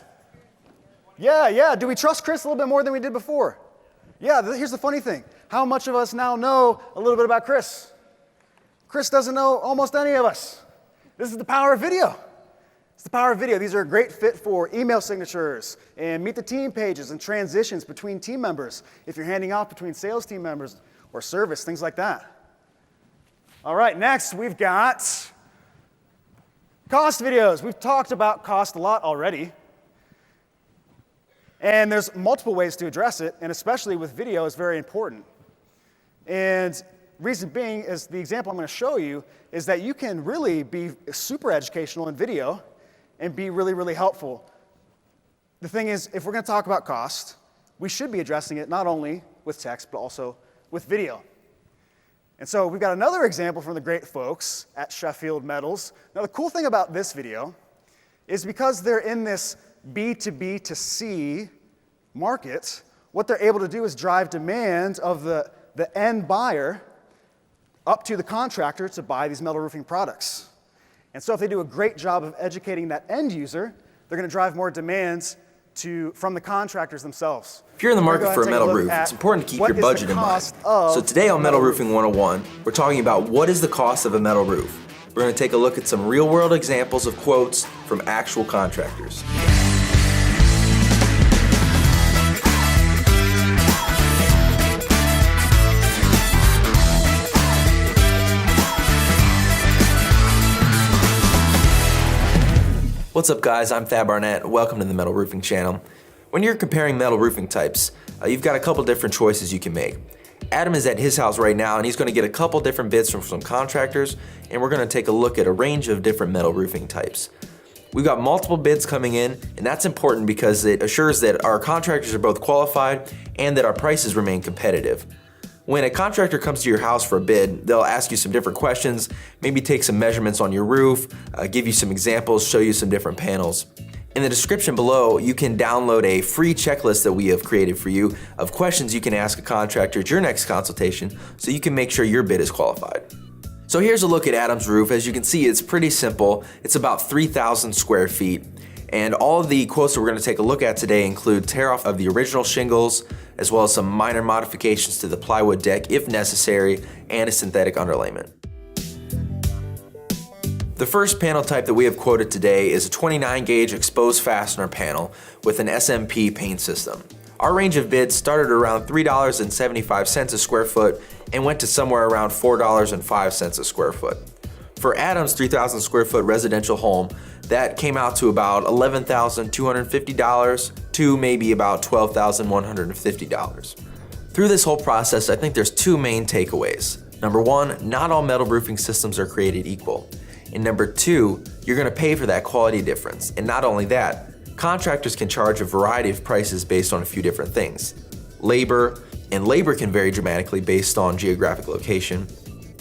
S6: Yeah. Do we trust Chris a little bit more than we did before? Yeah, here's the funny thing. How much of us now know a little bit about Chris? Chris doesn't know almost any of us. This is the power of video. It's the power of video. These are a great fit for email signatures and meet the team pages and transitions between team members if you're handing off between sales team members or service, things like that. All right, next we've got cost videos. We've talked about cost a lot already. And there's multiple ways to address it, and especially with video is very important. And reason being is the example I'm going to show you is that you can really be super educational in video and be really, really helpful. The thing is, if we're going to talk about cost, we should be addressing it not only with text, but also with video. And so we've got another example from the great folks at Sheffield Metals. Now, the cool thing about this video is because they're in this B2B to C market, what they're able to do is drive demand of the end buyer up to the contractor to buy these metal roofing products. And so if they do a great job of educating that end user, they're going to drive more demands from the contractors themselves.
S14: If you're in the market for a metal roof, it's important to keep your budget in mind. So today on Metal Roofing 101, we're talking about what is the cost of a metal roof. We're going to take a look at some real-world examples of quotes from actual contractors. What's up, guys? I'm Thad Barnett. Welcome to the Metal Roofing channel. When you're comparing metal roofing types, you've got a couple different choices you can make. Adam is at his house right now, and he's going to get a couple different bids from some contractors, and we're going to take a look at a range of different metal roofing types. We've got multiple bids coming in, and that's important because it assures that our contractors are both qualified and that our prices remain competitive. When a contractor comes to your house for a bid, they'll ask you some different questions, maybe take some measurements on your roof, give you some examples, show you some different panels. In the description below, you can download a free checklist that we have created for you of questions you can ask a contractor at your next consultation so you can make sure your bid is qualified. So here's a look at Adam's roof. As you can see, it's pretty simple. It's about 3,000 square feet. And all of the quotes that we're going to take a look at today include tear off of the original shingles, as well as some minor modifications to the plywood deck if necessary, and a synthetic underlayment. The first panel type that we have quoted today is a 29 gauge exposed fastener panel with an SMP paint system. Our range of bids started around $3.75 a square foot and went to somewhere around $4.05 a square foot. For Adam's 3,000 square foot residential home, that came out to about $11,250 to maybe about $12,150. Through this whole process, I think there's two main takeaways. Number one, not all metal roofing systems are created equal. And number two, you're gonna pay for that quality difference. And not only that, contractors can charge a variety of prices based on a few different things. Labor can vary dramatically based on geographic location,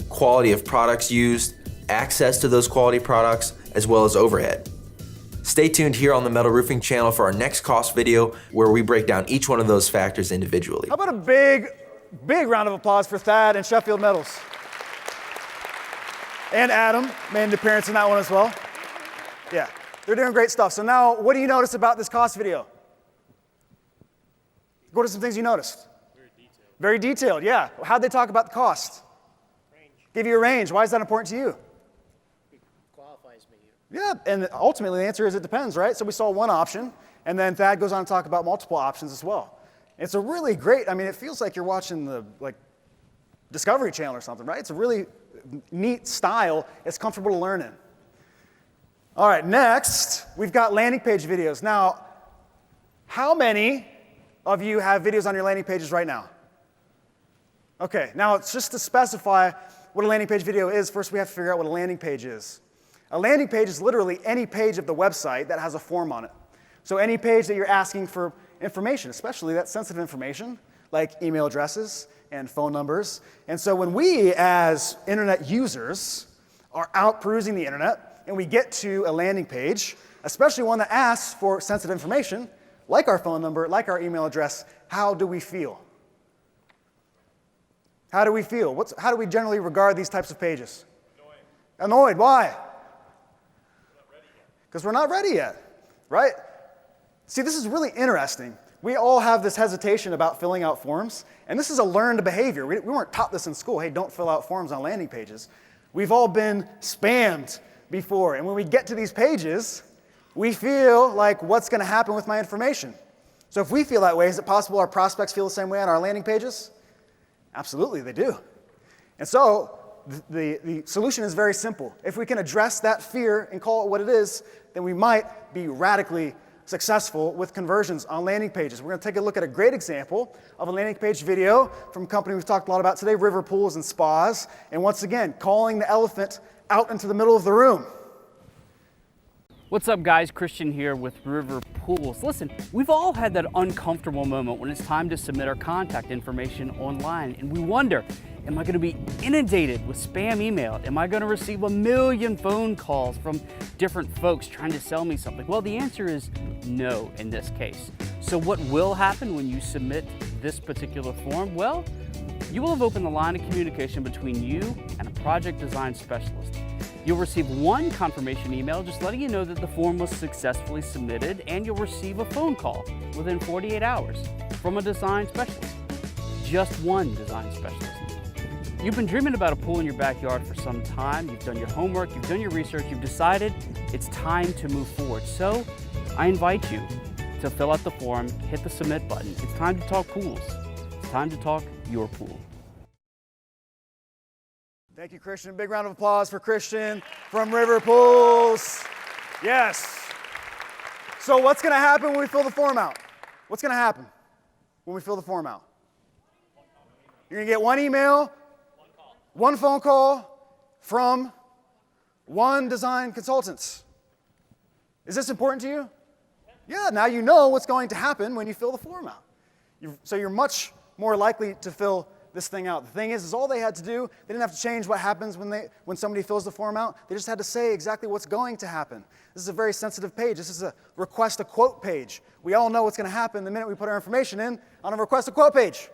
S14: quality of products used, access to those quality products, as well as overhead. Stay tuned here on the Metal Roofing channel for our next cost video where we break down each one of those factors individually.
S6: How about a big round of applause for Thad and Sheffield Metals? And Adam made an appearance in that one as well. Yeah, they're doing great stuff. So now, what do you notice about this cost video? What are some things you noticed? Very detailed, yeah. How'd they talk about the cost? Range. Give you a range. Why is that important to you? Yeah, and ultimately the answer is it depends, right? So we saw one option, and then Thad goes on to talk about multiple options as well. It's a really great, I mean, it feels like you're watching the Discovery Channel or something, right? It's a really neat style. It's comfortable to learn in. All right, next, we've got landing page videos. Now, how many of you have videos on your landing pages right now? Okay, now it's just to specify what a landing page video is, first we have to figure out what a landing page is. A landing page is literally any page of the website that has a form on it. So any page that you're asking for information, especially that sensitive information, like email addresses and phone numbers. And so when we, as internet users, are out perusing the internet and we get to a landing page, especially one that asks for sensitive information, like our phone number, like our email address, how do we feel? How do we feel? How do we generally regard these types of pages? Annoyed. Why? Because we're not ready yet, right? See, this is really interesting. We all have this hesitation about filling out forms, and this is a learned behavior. We weren't taught this in school. Hey, don't fill out forms on landing pages. We've all been spammed before, and when we get to these pages, we feel like, what's going to happen with my information? So if we feel that way, is it possible our prospects feel the same way on our landing pages? Absolutely, they do. And so the solution is very simple. If we can address that fear and call it what it is, then we might be radically successful with conversions on landing pages. We're going to take a look at a great example of a landing page video from a company we've talked a lot about today, River Pools and Spas. And once again, calling the elephant out into the middle of the room.
S15: What's up, guys? Christian here with River Pools. Listen, we've all had that uncomfortable moment when it's time to submit our contact information online, and we wonder, am I going to be inundated with spam email? Am I going to receive a million phone calls from different folks trying to sell me something? Well, the answer is no in this case. So what will happen when you submit this particular form? Well, you will have opened the line of communication between you and a project design specialist. You'll receive one confirmation email just letting you know that the form was successfully submitted, and you'll receive a phone call within 48 hours from a design specialist. Just one design specialist. You've been dreaming about a pool in your backyard for some time. You've done your homework, you've done your research, you've decided it's time to move forward. So I invite you to fill out the form, hit the submit button. It's time to talk pools. It's time to talk your pool.
S6: Thank you, Christian. Big round of applause for Christian from River Pools. Yes. So what's going to happen when we fill the form out? What's going to happen when we fill the form out? You're going to get one email, one phone call from one design consultant. Is this important to you? Yeah, now you know what's going to happen when you fill the form out. So you're much more likely to fill this thing out. The thing is all they had to do, they didn't have to change what happens when somebody fills the form out. They just had to say exactly what's going to happen. This is a very sensitive page. This is a request a quote page. We all know what's going to happen the minute we put our information in on a request a quote page.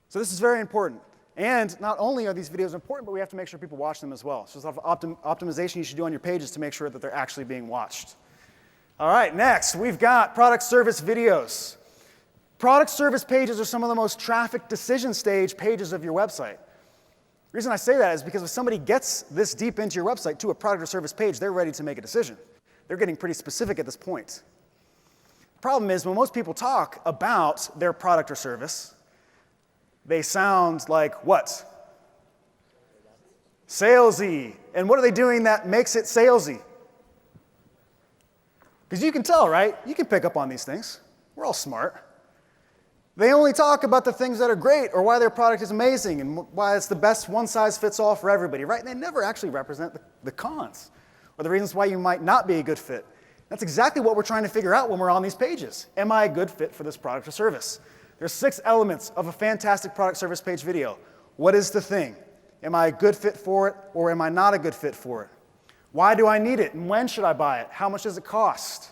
S6: So this is very important. And not only are these videos important, but we have to make sure people watch them as well. So there's a lot of optimization you should do on your pages to make sure that they're actually being watched. All right, next, we've got product service videos. Product service pages are some of the most trafficked decision stage pages of your website. The reason I say that is because if somebody gets this deep into your website to a product or service page, they're ready to make a decision. They're getting pretty specific at this point. The problem is when most people talk about their product or service, they sound like what? Salesy. And what are they doing that makes it salesy? Because you can tell, right? You can pick up on these things. We're all smart. They only talk about the things that are great or why their product is amazing and why it's the best one-size-fits-all for everybody, right? And they never actually represent the cons or the reasons why you might not be a good fit. That's exactly what we're trying to figure out when we're on these pages. Am I a good fit for this product or service? There's 6 elements of a fantastic product service page video. What is the thing? Am I a good fit for it or am I not a good fit for it? Why do I need it and when should I buy it? How much does it cost?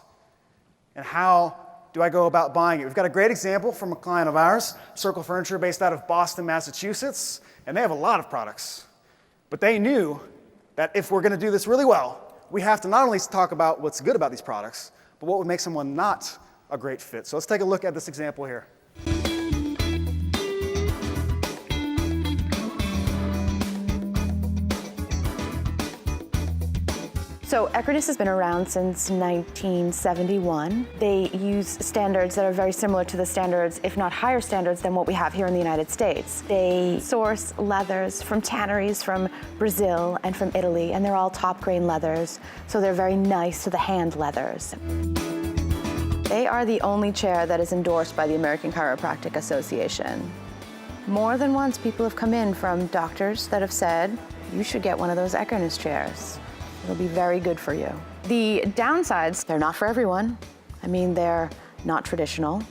S6: And how do I go about buying it? We've got a great example from a client of ours, Circle Furniture, based out of Boston, Massachusetts, and they have a lot of products. But they knew that if we're going to do this really well, we have to not only talk about what's good about these products, but what would make someone not a great fit. So let's take a look at this example here.
S16: So Equitas has been around since 1971. They use standards that are very similar to the standards, if not higher standards, than what we have here in the United States. They source leathers from tanneries from Brazil and from Italy, and they're all top grain leathers, so they're very nice to the hand leathers. They are the only chair that is endorsed by the American Chiropractic Association. More than once, people have come in from doctors that have said, you should get one of those Equitas chairs. It'll be very good for you. The downsides, they're not for everyone. I mean, they're not traditional.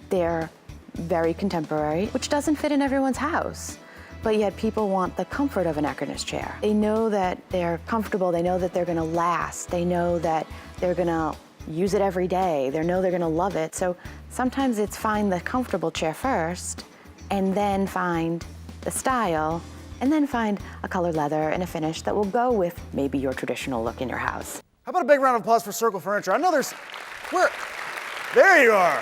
S16: They're very contemporary, which doesn't fit in everyone's house. But yet people want the comfort of an Equinus chair. They know that they're comfortable, they know that they're gonna last, they know that they're gonna use it every day, they know they're gonna love it. So sometimes it's find the comfortable chair first, and then find the style, and then find a colored leather and a finish that will go with maybe your traditional look in your house.
S6: How about a big round of applause for Circle Furniture? I know there you are.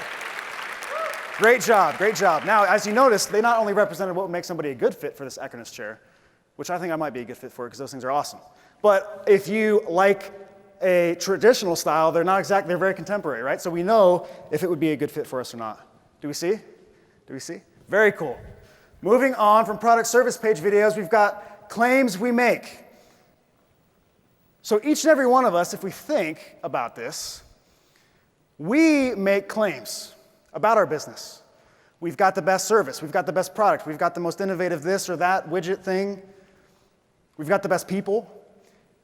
S6: Great job, great job. Now, as you noticed, they not only represented what would make somebody a good fit for this Equinus chair, which I think I might be a good fit for because those things are awesome. But if you like a traditional style, they're not exactly, they're very contemporary, right? So we know if it would be a good fit for us or not. Do we see? Do we see? Very cool. Moving on from product service page videos, we've got claims we make. So each and every one of us, if we think about this, we make claims about our business. We've got the best service, we've got the best product, we've got the most innovative this or that widget thing, we've got the best people.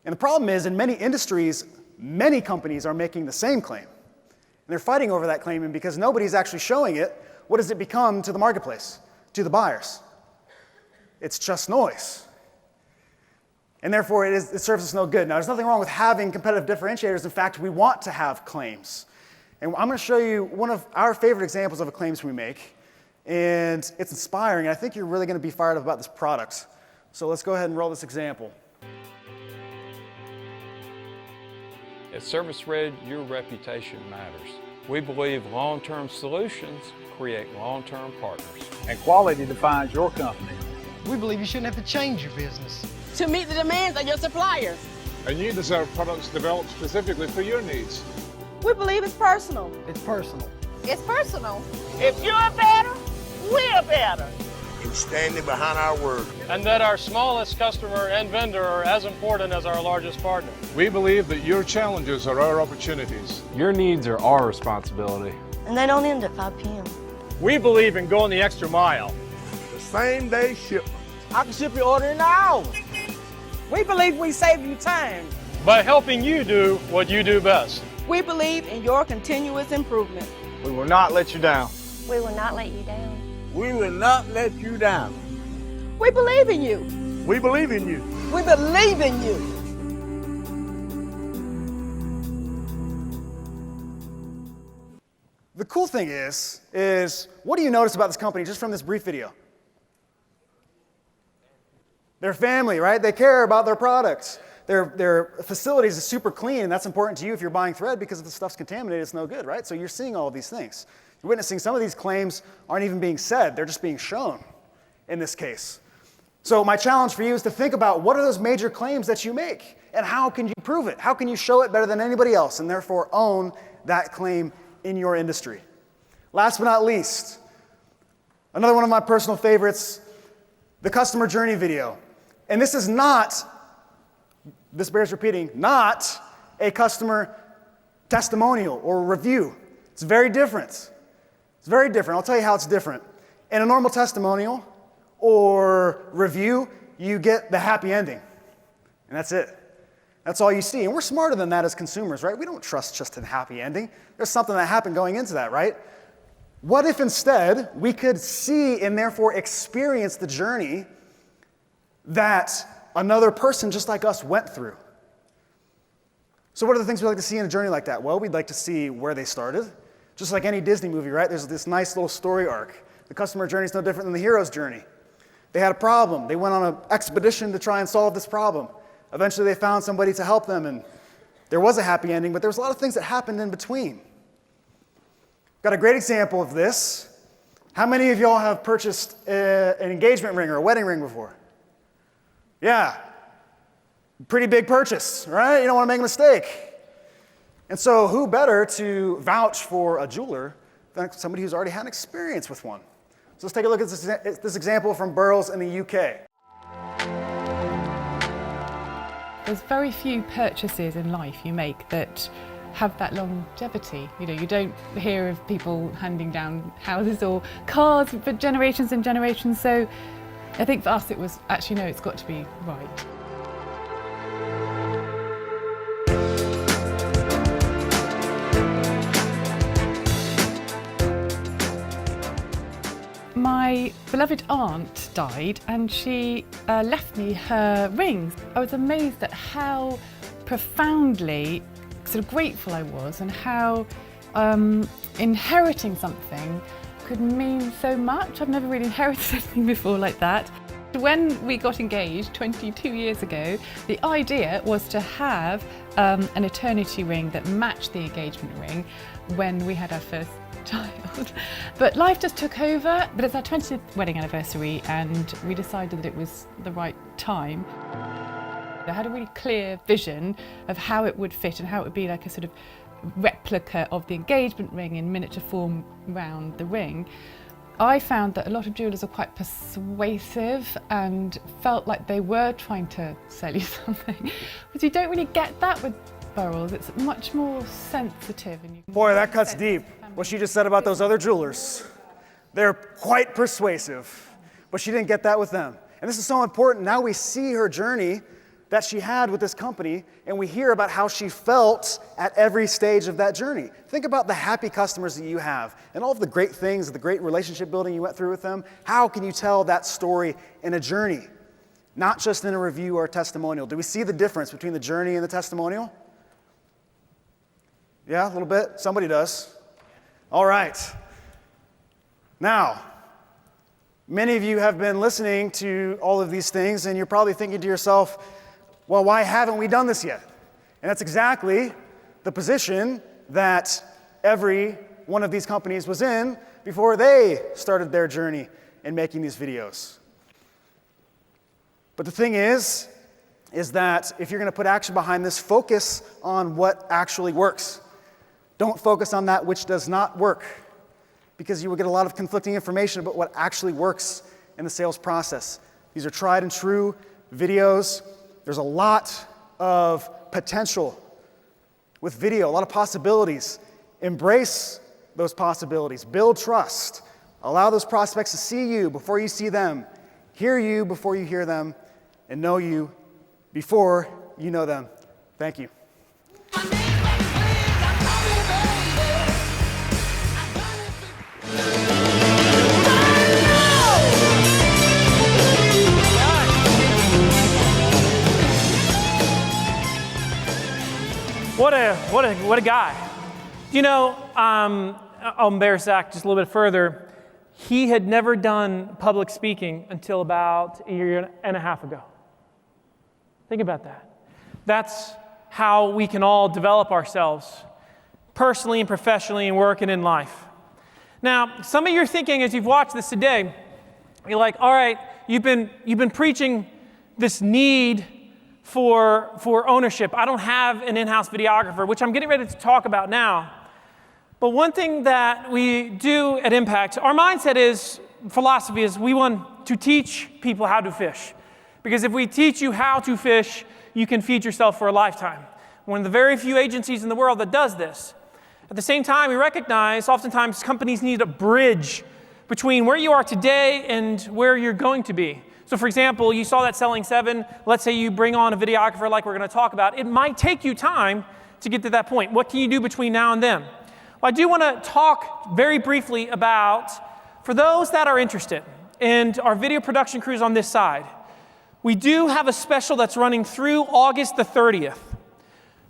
S6: And the problem is, in many industries, many companies are making the same claim. And they're fighting over that claim, and because nobody's actually showing it, what does it become to the marketplace, to the buyers? It's just noise. And therefore, it serves us no good. Now, there's nothing wrong with having competitive differentiators. In fact, we want to have claims. And I'm going to show you one of our favorite examples of a claims we make. And it's inspiring. And I think you're really going to be fired up about this product. So let's go ahead and roll this example.
S17: At Service Red, your reputation matters. We believe long-term solutions create long-term partners.
S18: And quality defines your company.
S19: We believe you shouldn't have to change your business
S20: to meet the demands of your suppliers.
S21: And you deserve products developed specifically for your needs.
S20: We believe it's personal.
S19: It's personal.
S20: It's personal. If you're better, we're better.
S22: And standing behind our word.
S23: And that our smallest customer and vendor are as important as our largest partner.
S21: We believe that your challenges are our opportunities.
S24: Your needs are our responsibility.
S25: And they don't end at 5 p.m.
S23: We believe in going the extra mile.
S22: The same day shipment.
S20: I can ship your order in an hour. We believe we save you time.
S23: By helping you do what you do best.
S20: We believe in your continuous improvement.
S18: We will not let you down.
S25: We will not let you down.
S22: We will not let you down.
S20: We believe in you.
S22: We believe in you.
S20: We believe in you.
S6: The cool thing is what do you notice about this company just from this brief video? They're family, right? They care about their products. Their facilities are super clean, and that's important to you if you're buying thread, because if the stuff's contaminated, it's no good, right? So you're seeing all of these things. You're witnessing some of these claims aren't even being said. They're just being shown in this case. So my challenge for you is to think about what are those major claims that you make, and how can you prove it? How can you show it better than anybody else, and therefore own that claim in your industry? Last but not least, another one of my personal favorites, the customer journey video. And this is not, this bears repeating, not a customer testimonial or review. It's very different. It's very different. I'll tell you how it's different. In a normal testimonial or review, you get the happy ending. And that's it. That's all you see. And we're smarter than that as consumers, right? We don't trust just a happy ending. There's something that happened going into that, right? What if instead we could see and therefore experience the journey that another person just like us went through? So what are the things we like to see in a journey like that? Well, we'd like to see where they started. Just like any Disney movie, right? There's this nice little story arc. The customer journey is no different than the hero's journey. They had a problem. They went on an expedition to try and solve this problem. Eventually they found somebody to help them, and there was a happy ending, but there was a lot of things that happened in between. Got a great example of this. How many of y'all have purchased an engagement ring or a wedding ring before? Yeah, pretty big purchase, right? You don't want to make a mistake. And so who better to vouch for a jeweler than somebody who's already had experience with one? So let's take a look at this example from Burroughs in the UK.
S26: There's very few purchases in life you make that have that longevity. You know, you don't hear of people handing down houses or cars for generations and generations. So I think for us it was actually, no, it's got to be right. my beloved aunt died and she left me her rings. I was amazed at how profoundly sort of grateful I was and how inheriting something could mean so much. I've never really inherited anything before like that. When we got engaged 22 years ago, the idea was to have an eternity ring that matched the engagement ring when we had our first child. But life just took over. But it's our 20th wedding anniversary and we decided that it was the right time. I had a really clear vision of how it would fit and how it would be like a sort of replica of the engagement ring in miniature form round the ring. I found that a lot of jewellers are quite persuasive and felt like they were trying to sell you something. But you don't really get that with beryls. It's much more sensitive. And
S6: Boy, that cuts deep. What she just said about those other jewelers. They're quite persuasive, but she didn't get that with them. And this is so important. Now we see her journey that she had with this company, and we hear about how she felt at every stage of that journey. Think about the happy customers that you have and all of the great things, the great relationship building you went through with them. How can you tell that story in a journey, not just in a review or a testimonial? Do we see the difference between the journey and the testimonial? Yeah, a little bit. Somebody does. All right. Now, many of you have been listening to all of these things, and you're probably thinking to yourself, well, why haven't we done this yet? And that's exactly the position that every one of these companies was in before they started their journey in making these videos. But the thing is that if you're going to put action behind this, focus on what actually works. Don't focus on that which does not work, because you will get a lot of conflicting information about what actually works in the sales process. These are tried and true videos. There's a lot of potential with video, a lot of possibilities. Embrace those possibilities. Build trust. Allow those prospects to see you before you see them, hear you before you hear them, and know you before you know them. Thank you.
S1: What a guy. You know, I'll embarrass Zach just a little bit further. He had never done public speaking until about a year and a half ago. Think about that. That's how we can all develop ourselves personally and professionally and working in life. Now, some of you are thinking as you've watched this today, you're like, all right, you've been preaching this need for ownership. I don't have an in-house videographer, which I'm getting ready to talk about now. But one thing that we do at Impact, our mindset is, philosophy is, we want to teach people how to fish. Because if we teach you how to fish, you can feed yourself for a lifetime. One of the very few agencies in the world that does this. At the same time, we recognize oftentimes companies need a bridge between where you are today and where you're going to be. So for example, you saw that Selling 7. Let's say you bring on a videographer like we're going to talk about. It might take you time to get to that point. What can you do between now and then? Well, I do want to talk very briefly about, for those that are interested, and our video production crews on this side, we do have a special that's running through August the 30th.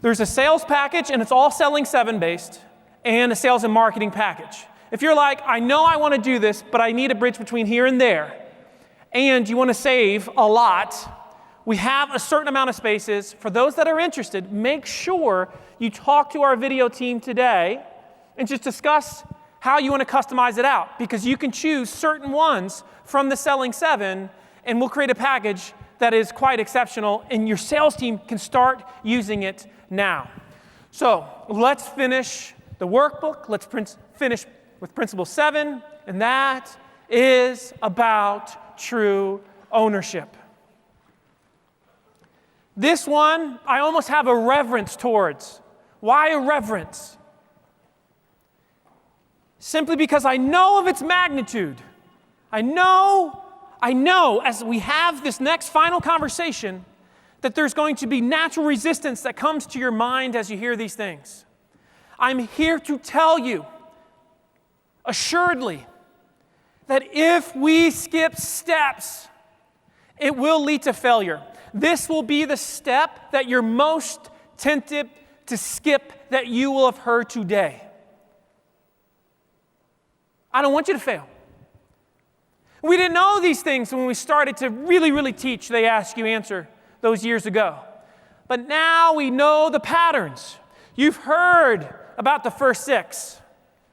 S1: There's a sales package, and it's all Selling 7 based, and a sales and marketing package. If you're like, I know I want to do this, but I need a bridge between here and there, and you want to save a lot, we have a certain amount of spaces. For those that are interested, make sure you talk to our video team today and just discuss how you want to customize it out, because you can choose certain ones from the Selling 7, and we'll create a package that is quite exceptional, and your sales team can start using it now. So let's finish the workbook. Let's finish with Principle 7, and that is about true ownership. This one, I almost have a reverence towards. Why a reverence? Simply because I know of its magnitude. I know as we have this next final conversation that there's going to be natural resistance that comes to your mind as you hear these things. I'm here to tell you, assuredly, that if we skip steps, it will lead to failure. This will be the step that you're most tempted to skip that you will have heard today. I don't want you to fail. We didn't know these things when we started to really teach the Ask You Answer those years ago. But now we know the patterns. You've heard about the first 6.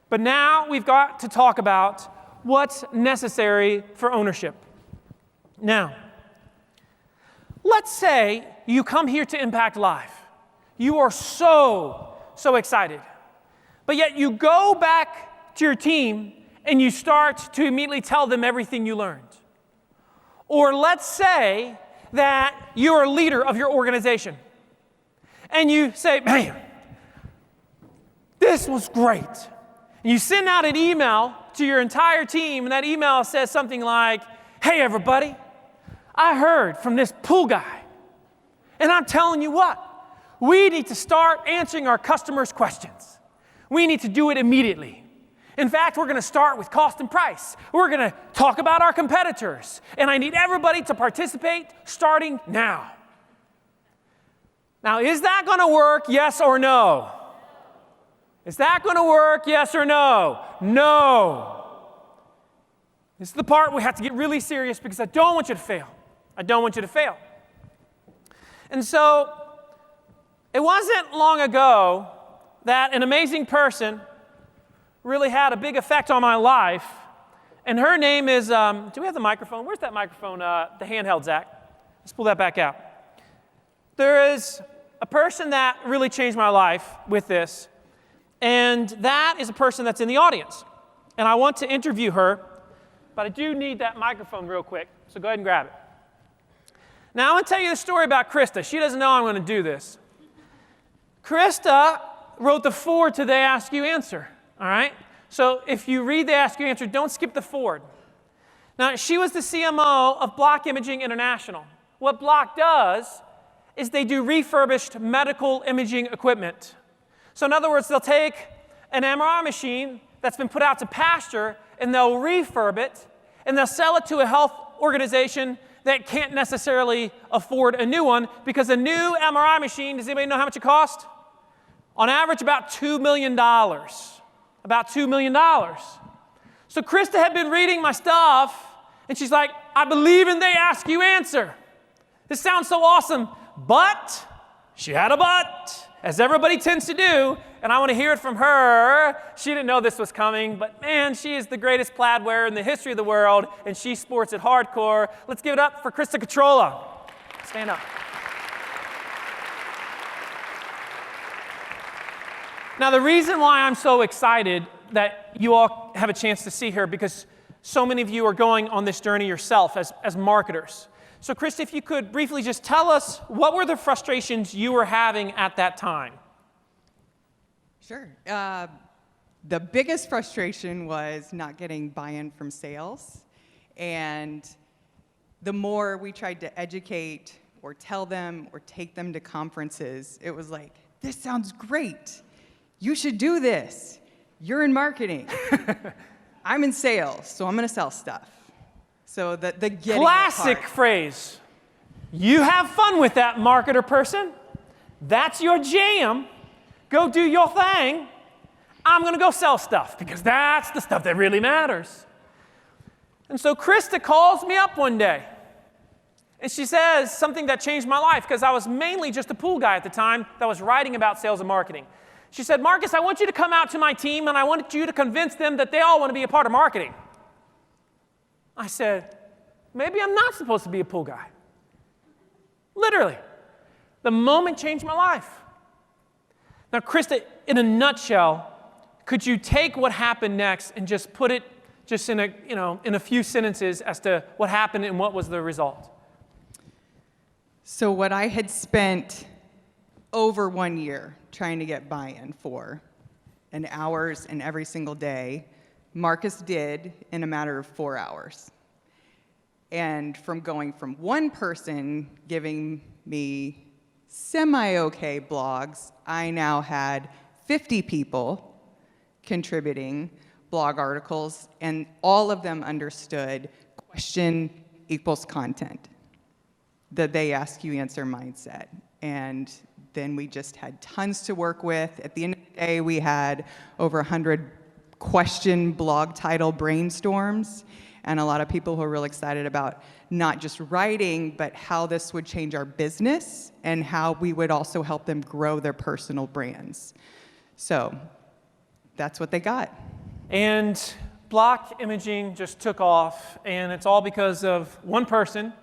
S1: But now we've got to talk about what's necessary for ownership. Now, let's say you come here to Impact Live. You are so excited. But yet you go back to your team and you start to immediately tell them everything you learned. Or let's say that you're a leader of your organization and you say, man, this was great. And you send out an email to your entire team, and that email says something like, hey, everybody, I heard from this pool guy, and I'm telling you what, we need to start answering our customers' questions. We need to do it immediately. In fact, we're going to start with cost and price. We're going to talk about our competitors, and I need everybody to participate starting now. Now, is that going to work, yes or no? Is that going to work, yes or no? No. This is the part we have to get really serious because I don't want you to fail. I don't want you to fail. And so, it wasn't long ago that an amazing person really had a big effect on my life. And her name is, do we have the microphone? Where's that microphone? The handheld, Zach. Let's pull that back out. There is a person that really changed my life with this. And that is a person that's in the audience. And I want to interview her, but I do need that microphone real quick. So go ahead and grab it. Now I want to tell you the story about Krista. She doesn't know I'm going to do this. Krista wrote the foreword to the Ask You Answer. All right? So if you read the Ask You Answer, don't skip the foreword. Now, she was the CMO of Block Imaging International. What Block does is they do refurbished medical imaging equipment. So in other words, they'll take an MRI machine that's been put out to pasture, and they'll refurb it, and they'll sell it to a health organization that can't necessarily afford a new one, because a new MRI machine, does anybody know how much it costs? On average, about $2 million. About $2 million. So Krista had been reading my stuff, and she's like, I believe in They Ask You Answer. This sounds so awesome, but she had a but, as everybody tends to do, and I want to hear it from her. She didn't know this was coming, but man, she is the greatest plaid wearer in the history of the world, and she sports it hardcore. Let's give it up for Krista Catrola. Stand up. Now, the reason why I'm so excited that you all have a chance to see her, because so many of you are going on this journey yourself as marketers. So, Krista, if you could briefly just tell us, what were the frustrations you were having at that time?
S2: Sure. The biggest frustration was not getting buy-in from sales. And the more we tried to educate or tell them or take them to conferences, it was like, this sounds great. You should do this. You're in marketing. I'm in sales, so I'm going to sell stuff. So the getting
S1: classic phrase. You have fun with that, marketer person. That's your jam. Go do your thing. I'm going to go sell stuff because that's the stuff that really matters. And so Krista calls me up one day, and she says something that changed my life, because I was mainly just a pool guy at the time that was writing about sales and marketing. She said, Marcus, I want you to come out to my team, and I want you to convince them that they all want to be a part of marketing. I said, maybe I'm not supposed to be a pool guy. Literally. The moment changed my life. Now, Krista, in a nutshell, could you take what happened next and just put it just in a few sentences as to what happened and what was the result?
S2: So what I had spent over 1 year trying to get buy-in for, and hours and every single day, Marcus did in a matter of 4 hours. And from going from one person giving me semi-okay blogs, I now had 50 people contributing blog articles, and all of them understood question equals content. The they ask, you answer mindset. And then we just had tons to work with. At the end of the day, we had over 100 question blog title brainstorms, and a lot of people who are real excited about not just writing, but how this would change our business and how we would also help them grow their personal brands. So that's what they got.
S1: And block imaging just took off, and it's all because of one person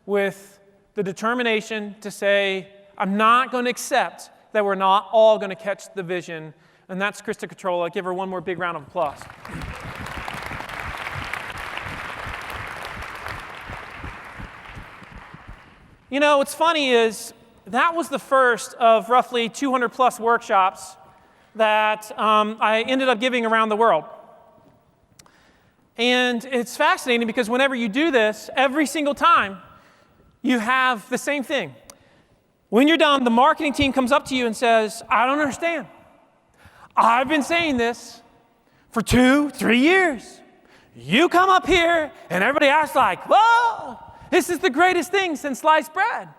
S1: with the determination to say, I'm not going to accept that we're not all going to catch the vision, and that's Krista Catrola. Give her one more big round of applause. You know, what's funny is that was the first of roughly 200 plus workshops that I ended up giving around the world. And it's fascinating because whenever you do this, every single time, you have the same thing. When you're done, the marketing team comes up to you and says, I don't understand. I've been saying this for 2-3 years. You come up here and everybody acts like, whoa, this is the greatest thing since sliced bread.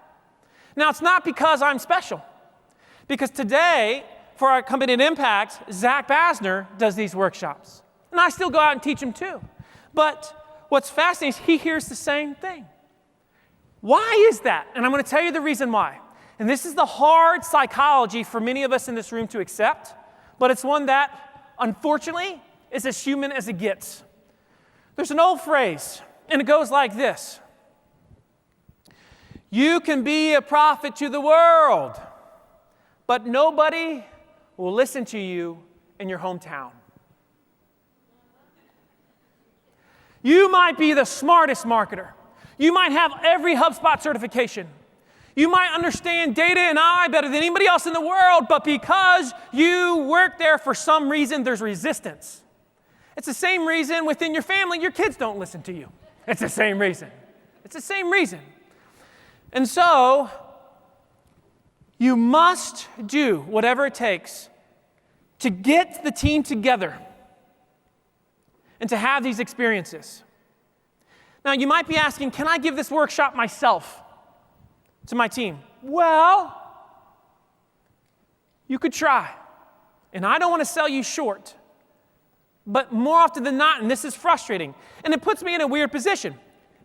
S1: Now, it's not because I'm special. Because today, for our company at Impact, Zach Basner does these workshops. And I still go out and teach them too. But what's fascinating is he hears the same thing. Why is that? And I'm going to tell you the reason why. And this is the hard psychology for many of us in this room to accept, but it's one that, unfortunately, is as human as it gets. There's an old phrase, and it goes like this. You can be a prophet to the world, but nobody will listen to you in your hometown. You might be the smartest marketer. You might have every HubSpot certification. You might understand data and AI better than anybody else in the world, but because you work there for some reason, there's resistance. It's the same reason within your family, your kids don't listen to you. It's the same reason. It's the same reason. And so, you must do whatever it takes to get the team together and to have these experiences. Now, you might be asking, can I give this workshop myself to my team? Well, you could try. And I don't want to sell you short. But more often than not, and this is frustrating, and it puts me in a weird position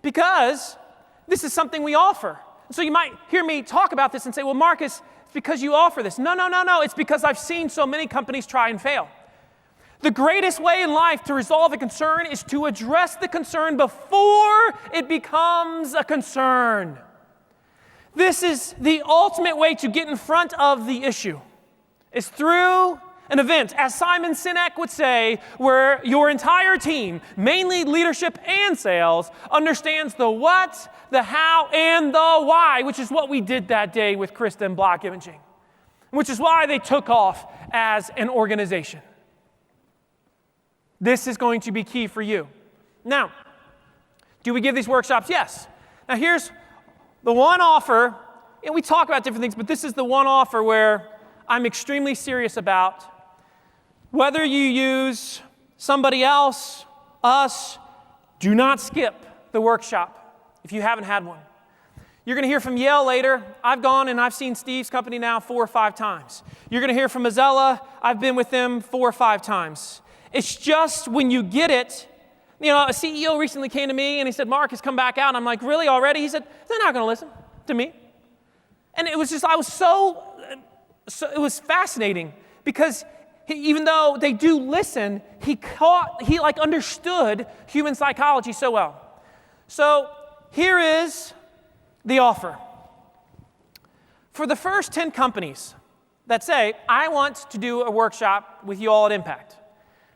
S1: because this is something we offer. So you might hear me talk about this and say, well, Marcus, it's because you offer this. No. It's because I've seen so many companies try and fail. The greatest way in life to resolve a concern is to address the concern before it becomes a concern. This is the ultimate way to get in front of the issue. It's through an event, as Simon Sinek would say, where your entire team, mainly leadership and sales, understands the what, the how, and the why, which is what we did that day with Krista and Block Imaging, which is why they took off as an organization. This is going to be key for you. Now, do we give these workshops? Yes. Now, here's the one offer, and we talk about different things, but this is the one offer where I'm extremely serious about. Whether you use somebody else, us, do not skip the workshop if you haven't had one. You're going to hear from Yale later. I've gone and I've seen Steve's company now 4 or 5 times. You're going to hear from Azella. I've been with them 4 or 5 times. It's just when you get it, you know, a CEO recently came to me and he said, Marcus, come back out. And I'm like, really already? He said, they're not going to listen to me. And it was just, I was so it was fascinating because even though they do listen, he understood human psychology so well. So here is the offer. For the first 10 companies that say, I want to do a workshop with you all at Impact,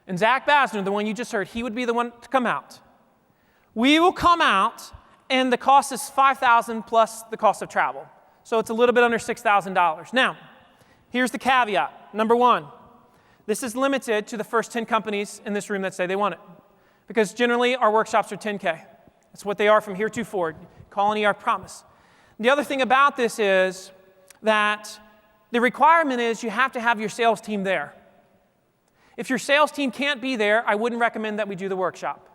S1: and Zach Basner, the one you just heard, he would be the one to come out. We will come out, and the cost is $5,000 plus the cost of travel. So it's a little bit under $6,000. Now, here's the caveat. Number 1, this is limited to the first 10 companies in this room that say they want it. Because generally, our workshops are 10K. That's what they are from here to forward. Colony, our promise. The other thing about this is that the requirement is you have to have your sales team there. If your sales team can't be there, I wouldn't recommend that we do the workshop.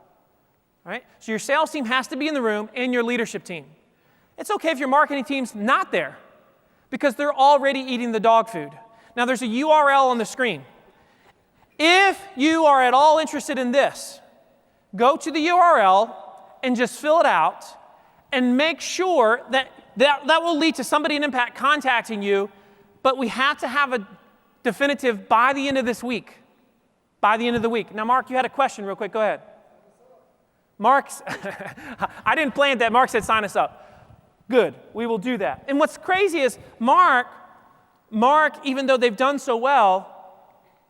S1: All right? So your sales team has to be in the room and your leadership team. It's okay if your marketing team's not there because they're already eating the dog food. Now there's a URL on the screen. If you are at all interested in this, go to the URL and just fill it out and make sure that will lead to somebody in Impact contacting you, but we have to have a definitive by the end of this week. By the end of the week. Now, Mark, you had a question real quick. Go ahead. Mark's, I didn't plan that. Mark said sign us up. Good. We will do that. And what's crazy is Mark, even though they've done so well,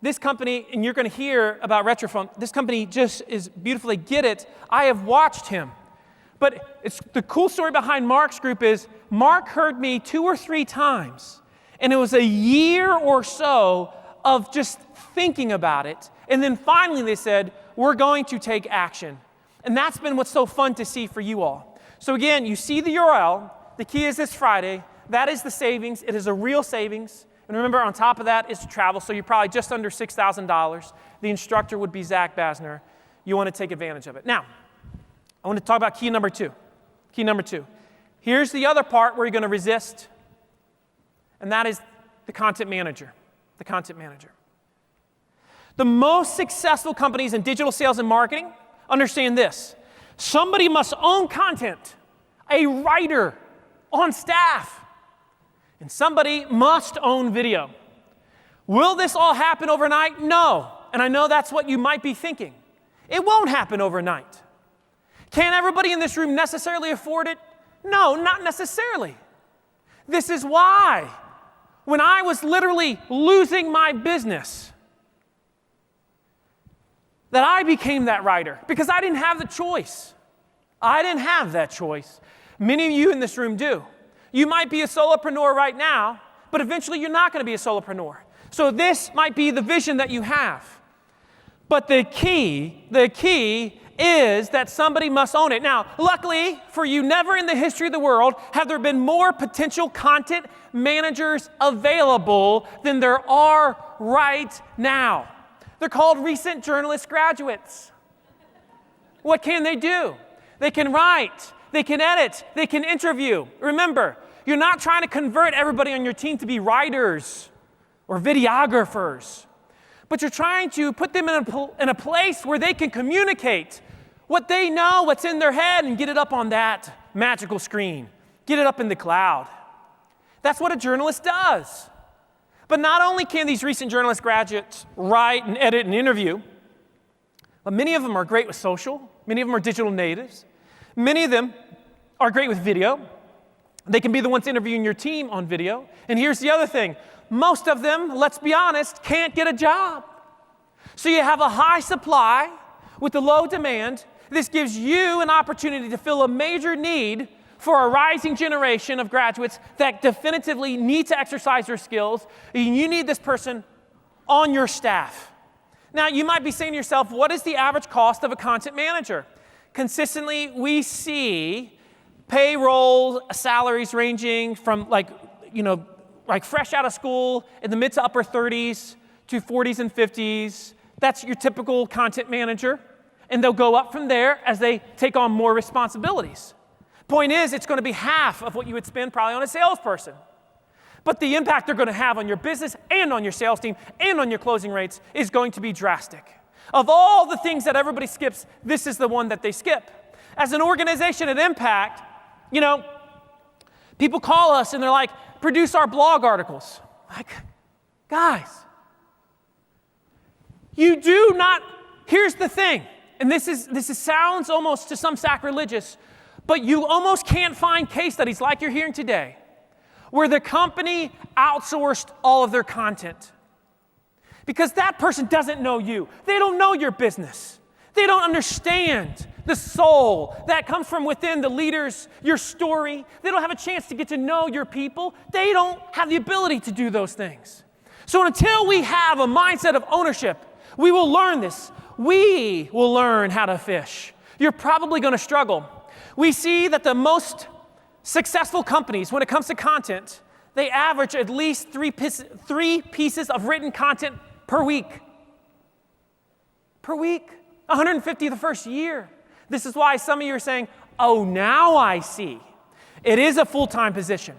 S1: this company, and you're going to hear about Retrophone, this company just is beautifully get it. I have watched him. But it's the cool story behind Mark's group is Mark heard me 2 or 3 times, and it was a year or so of just thinking about it. And then finally they said, we're going to take action. And that's been what's so fun to see for you all. So again, you see the URL. The key is this Friday. That is the savings. It is a real savings. And remember, on top of that is travel, so you're probably just under $6,000. The instructor would be Zach Basner. You want to take advantage of it. Now, I want to talk about key number 2. Key number 2. Here's the other part where you're going to resist, and that is the content manager. The content manager. The most successful companies in digital sales and marketing understand this. Somebody must own content, a writer on staff, and somebody must own video. Will this all happen overnight? No. And I know that's what you might be thinking. It won't happen overnight. Can everybody in this room necessarily afford it? No, not necessarily. This is why when I was literally losing my business, that I became that writer because I didn't have the choice. I didn't have that choice. Many of you in this room do. You might be a solopreneur right now, but eventually you're not going to be a solopreneur. So this might be the vision that you have. But the key is that somebody must own it. Now, luckily for you, never in the history of the world have there been more potential content managers available than there are right now. They're called recent journalist graduates. What can they do? They can write, they can edit, they can interview. Remember, you're not trying to convert everybody on your team to be writers or videographers, but you're trying to put them in a place where they can communicate what they know, what's in their head, and get it up on that magical screen. Get it up in the cloud. That's what a journalist does. But not only can these recent journalist graduates write and edit and interview, but many of them are great with social. Many of them are digital natives. Many of them are great with video. They can be the ones interviewing your team on video. And here's the other thing. Most of them, let's be honest, can't get a job. So you have a high supply with a low demand. This gives you an opportunity to fill a major need for a rising generation of graduates that definitively need to exercise their skills. And you need this person on your staff. Now, you might be saying to yourself, what is the average cost of a content manager? Consistently, we see payroll salaries ranging from like fresh out of school in the mid to upper 30s to 40s and 50s. That's your typical content manager. And they'll go up from there as they take on more responsibilities. Point is, it's going to be half of what you would spend probably on a salesperson. But the impact they're going to have on your business and on your sales team and on your closing rates is going to be drastic. Of all the things that everybody skips, this is the one that they skip. As an organization at Impact, people call us and they're like, produce our blog articles. Like, guys, you do not, here's the thing, and this sounds almost to some sacrilegious, but you almost can't find case studies like you're hearing today where the company outsourced all of their content. Because that person doesn't know you. They don't know your business. They don't understand the soul that comes from within the leaders, your story. They don't have a chance to get to know your people. They don't have the ability to do those things. So until we have a mindset of ownership, we will learn this. We will learn how to fish. You're probably going to struggle. We see that the most successful companies, when it comes to content, they average at least three pieces of written content per week. per week, 150 the first year. This is why some of you are saying, oh, now I see. It is a full-time position.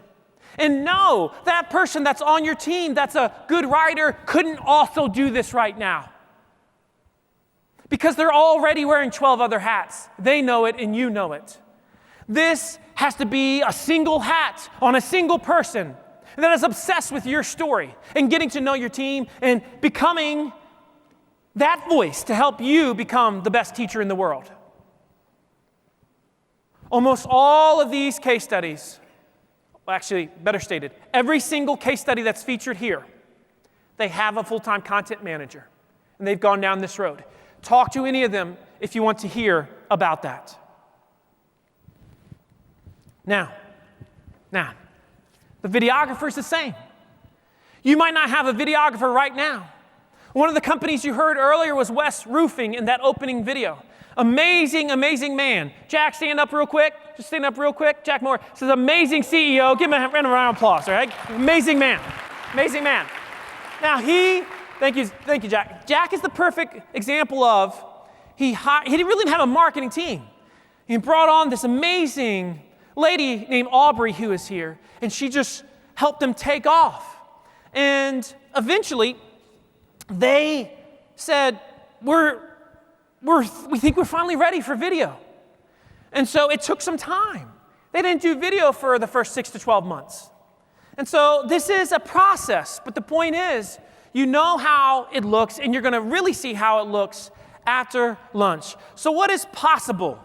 S1: And no, that person that's on your team that's a good writer couldn't also do this right now. Because they're already wearing 12 other hats. They know it and you know it. This has to be a single hat on a single person that is obsessed with your story and getting to know your team and becoming that voice to help you become the best teacher in the world. Almost all of these case studies, well, actually, better stated, every single case study that's featured here, they have a full-time content manager, and they've gone down this road. Talk to any of them if you want to hear about that. Now, the videographer is the same. You might not have a videographer right now. One of the companies you heard earlier was West Roofing in that opening video. Amazing, amazing man. Jack, stand up real quick. Just stand up real quick. Jack Moore. This is amazing CEO. Give him a round of applause, all right? Amazing man. Amazing man. Now thank you, Jack. Jack is the perfect example of, he didn't really have a marketing team. He brought on this amazing lady named Aubrey who is here, and she just helped him take off. And eventually, they said, we think we're finally ready for video. And so it took some time. They didn't do video for the first 6 to 12 months. And so this is a process, but the point is, you know how it looks, and you're going to really see how it looks after lunch. So what is possible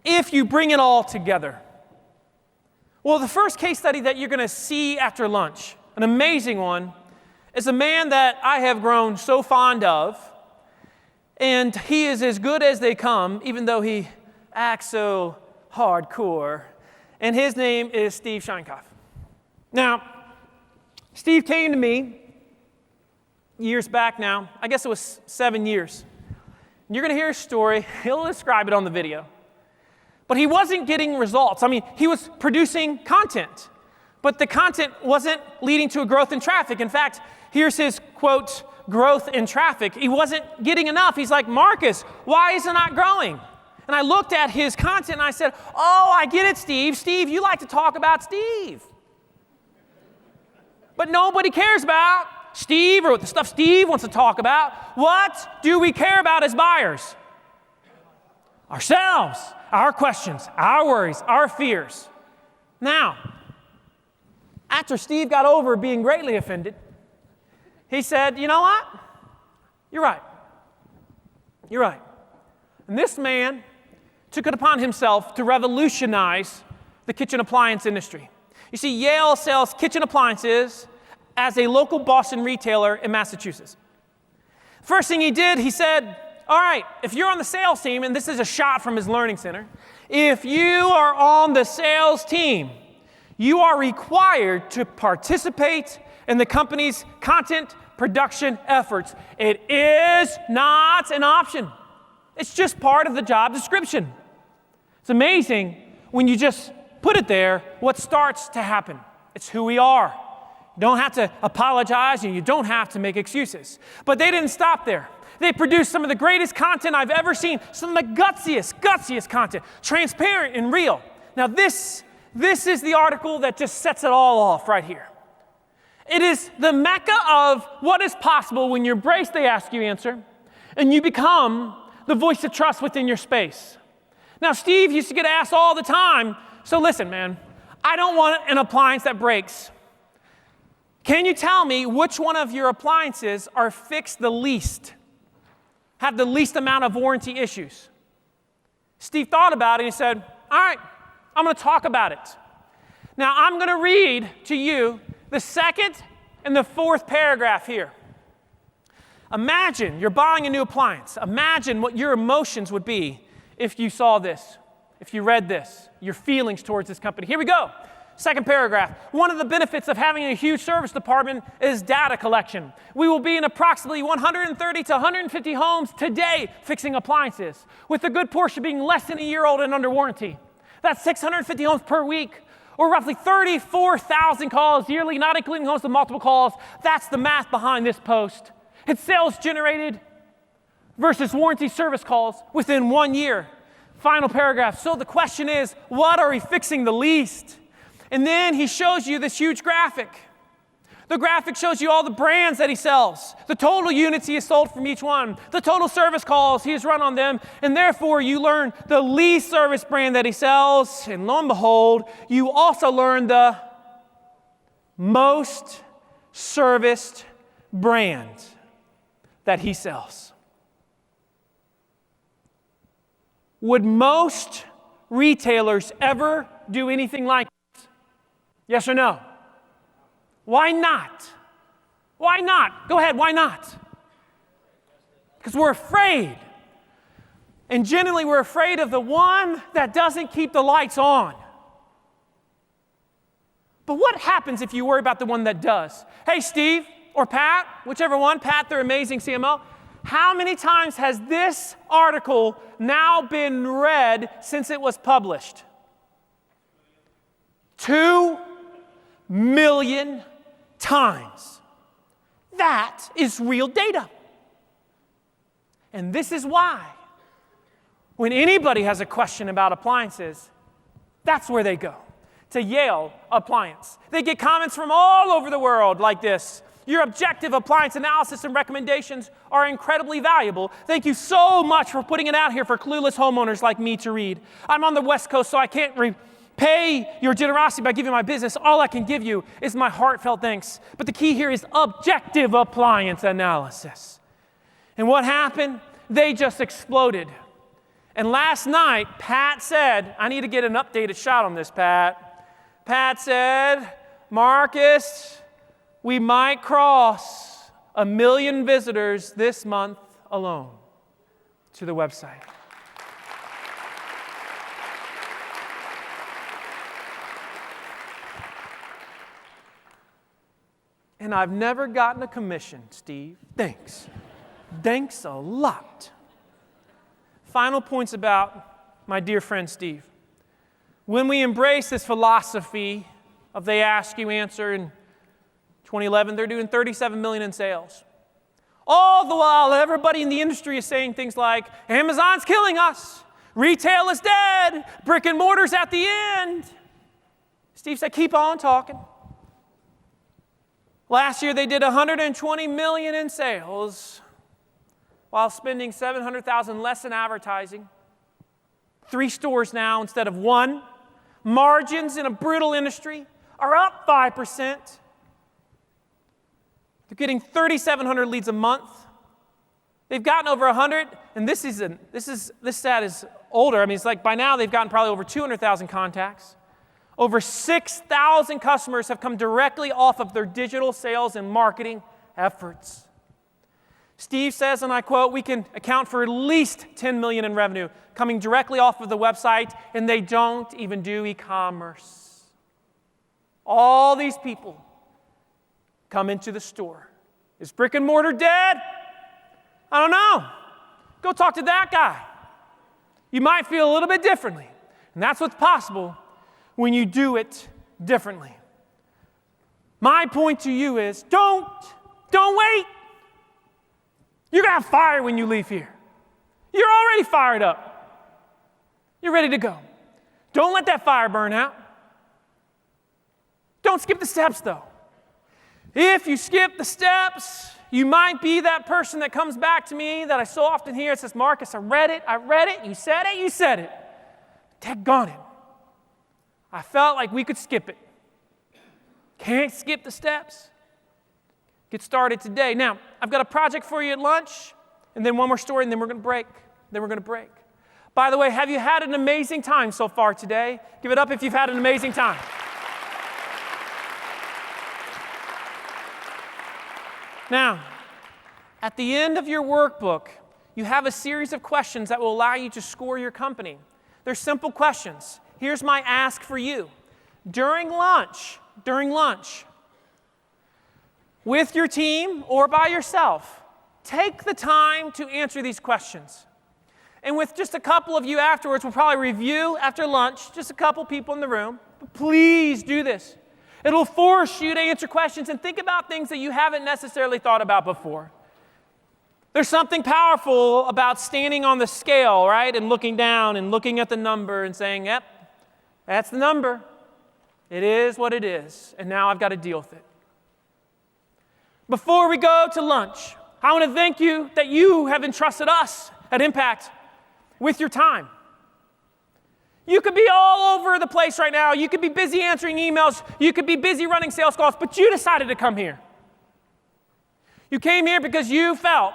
S1: if you bring it all together? Well, the first case study that you're going to see after lunch, an amazing one, is a man that I have grown so fond of, and he is as good as they come, even though he acts so hardcore, and his name is Steve Scheinkoff. Now, Steve came to me years back now. I guess it was 7 years. And you're going to hear his story. He'll describe it on the video. But he wasn't getting results. I mean, he was producing content, but the content wasn't leading to a growth in traffic. In fact, here's his quote, growth in traffic. He wasn't getting enough. He's like, Marcus, why is it not growing? And I looked at his content and I said, oh, I get it, Steve. Steve, you like to talk about Steve. But nobody cares about Steve or the stuff Steve wants to talk about. What do we care about as buyers? Ourselves, our questions, our worries, our fears. Now, after Steve got over being greatly offended, he said, you know what? You're right. You're right. And this man took it upon himself to revolutionize the kitchen appliance industry. You see, Yale sells kitchen appliances as a local Boston retailer in Massachusetts. First thing he did, he said, all right, if you're on the sales team, and this is a shot from his learning center, if you are on the sales team, you are required to participate in the company's content production efforts. It is not an option. It's just part of the job description. It's amazing when you just put it there, what starts to happen. It's who we are. You don't have to apologize and you don't have to make excuses. But they didn't stop there. They produced some of the greatest content I've ever seen, some of the gutsiest content, transparent and real. Now this is the article that just sets it all off right here. It is the mecca of what is possible when you embrace the Ask You answer and you become the voice of trust within your space. Now, Steve used to get asked all the time, so listen, man, I don't want an appliance that breaks. Can you tell me which one of your appliances are fixed the least, have the least amount of warranty issues? Steve thought about it and he said, all right, I'm going to talk about it. Now, I'm going to read to you the second and the fourth paragraph here. Imagine you're buying a new appliance. Imagine what your emotions would be if you saw this, if you read this, your feelings towards this company. Here we go. Second paragraph. One of the benefits of having a huge service department is data collection. We will be in approximately 130 to 150 homes today fixing appliances, with a good portion being less than a year old and under warranty. That's 650 homes per week, or roughly 34,000 calls yearly, not including homes with multiple calls. That's the math behind this post. It's sales generated versus warranty service calls within 1 year. Final paragraph. So the question is, what are we fixing the least? And then he shows you this huge graphic. The graphic shows you all the brands that he sells, the total units he has sold from each one, the total service calls he has run on them, and therefore you learn the least service brand that he sells, and lo and behold, you also learn the most serviced brand that he sells. Would most retailers ever do anything like this? Yes or no? Why not? Why not? Go ahead, why not? Because we're afraid. And generally we're afraid of the one that doesn't keep the lights on. But what happens if you worry about the one that does? Hey, Steve or Pat, whichever one, Pat, they're amazing CMO. How many times has this article now been read since it was published? 2 million times. That is real data. And this is why, when anybody has a question about appliances, that's where they go, to Yale Appliance. They get comments from all over the world like this. Your objective appliance analysis and recommendations are incredibly valuable. Thank you so much for putting it out here for clueless homeowners like me to read. I'm on the West Coast, so I can't repay your generosity by giving my business. All I can give you is my heartfelt thanks. But the key here is objective appliance analysis. And what happened? They just exploded. And last night, Pat said, I need to get an updated shot on this, Pat. Pat said, Marcus, we might cross 1 million visitors this month alone to the website. And I've never gotten a commission, Steve. Thanks. Thanks a lot. Final points about my dear friend Steve. When we embrace this philosophy of they ask, you answer, in 2011, they're doing $37 million in sales. All the while, everybody in the industry is saying things like, Amazon's killing us. Retail is dead. Brick and mortar's at the end. Steve said, keep on talking. Last year, they did $120 million in sales while spending $700,000 less in advertising. 3 stores now instead of 1. Margins in a brutal industry are up 5%. They're getting 3,700 leads a month. They've gotten over 100, and this stat is older. I mean, it's like by now they've gotten probably over 200,000 contacts. Over 6,000 customers have come directly off of their digital sales and marketing efforts. Steve says, and I quote, we can account for at least $10 million in revenue coming directly off of the website, and they don't even do e-commerce. All these people come into the store. Is brick and mortar dead? I don't know. Go talk to that guy. You might feel a little bit differently, and that's what's possible when you do it differently. My point to you is don't wait. You're going to have fire when you leave here. You're already fired up. You're ready to go. Don't let that fire burn out. Don't skip the steps, though. If you skip the steps, you might be that person that comes back to me that I so often hear and says, Marcus, I read it, you said it. Daggone it. I felt like we could skip it. Can't skip the steps. Get started today. Now, I've got a project for you at lunch, and then one more story, and then we're going to break. By the way, have you had an amazing time so far today? Give it up if you've had an amazing time. Now, at the end of your workbook, you have a series of questions that will allow you to score your company. They're simple questions. Here's my ask for you. During lunch, with your team or by yourself, take the time to answer these questions. And with just a couple of you afterwards, we'll probably review after lunch, just a couple people in the room. But please do this. It'll force you to answer questions and think about things that you haven't necessarily thought about before. There's something powerful about standing on the scale, right, and looking down and looking at the number and saying, yep, that's the number. It is what it is, and now I've got to deal with it. Before we go to lunch, I want to thank you that you have entrusted us at Impact with your time. You could be all over the place right now. You could be busy answering emails. You could be busy running sales calls, but you decided to come here. You came here because you felt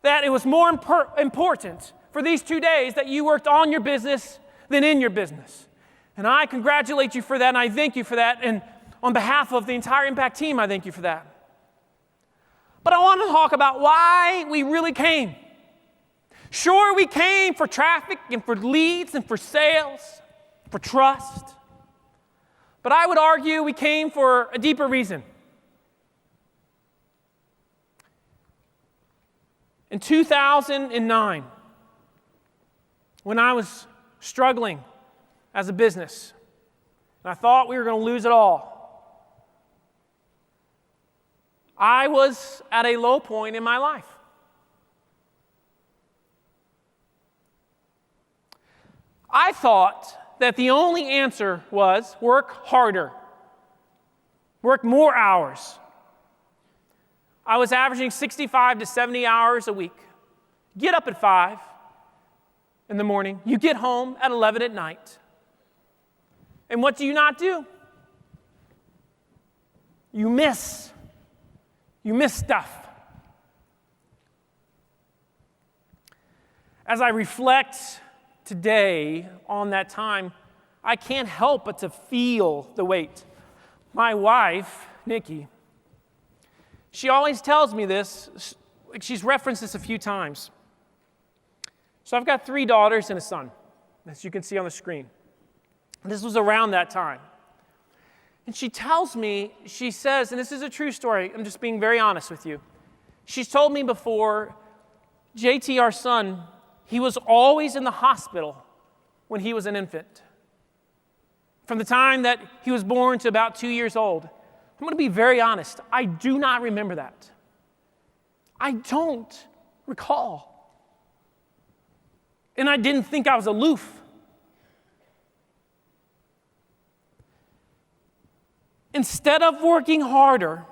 S1: that it was more important for these 2 days that you worked on your business than in your business. And I congratulate you for that, and I thank you for that. And on behalf of the entire Impact team, I thank you for that. But I want to talk about why we really came. Sure, we came for traffic and for leads and for sales, for trust. But I would argue we came for a deeper reason. In 2009, when I was struggling as a business, and I thought we were going to lose it all, I was at a low point in my life. I thought that the only answer was work harder, work more hours. I was averaging 65 to 70 hours a week. Get up at 5 in the morning. You get home at 11 at night. And what do you not do? You miss. You miss stuff. As I reflect today on that time, I can't help but to feel the weight. My wife, Nikki, she always tells me this. She's referenced this a few times. So I've got 3 daughters and a son, as you can see on the screen. This was around that time. And she tells me, she says, and this is a true story, I'm just being very honest with you. She's told me before, JT, our son, he was always in the hospital when he was an infant. From the time that he was born to about 2 years old. I'm going to be very honest. I do not remember that. I don't recall. And I didn't think I was aloof. Instead of working harder,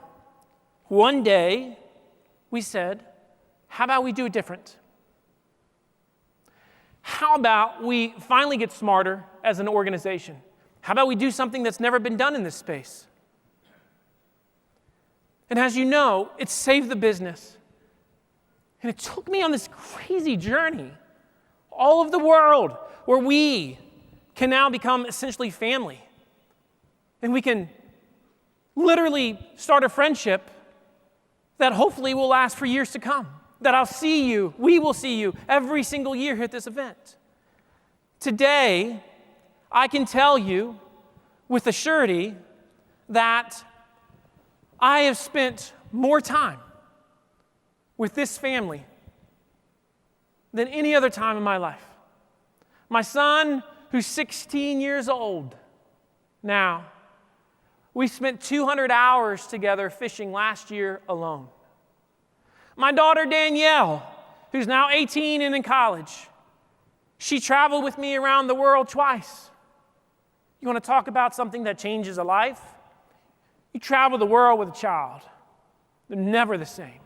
S1: one day we said, how about we do it different? How about we finally get smarter as an organization? How about we do something that's never been done in this space? And as you know, it saved the business. And it took me on this crazy journey all over the world where we can now become essentially family. And we can literally start a friendship that hopefully will last for years to come. That I'll see you, we will see you every single year here at this event. Today, I can tell you with a surety that I have spent more time with this family than any other time in my life. My son, who's 16 years old now, we spent 200 hours together fishing last year alone. My daughter Danielle, who's now 18 and in college, she traveled with me around the world twice. You want to talk about something that changes a life? You travel the world with a child. They're never the same.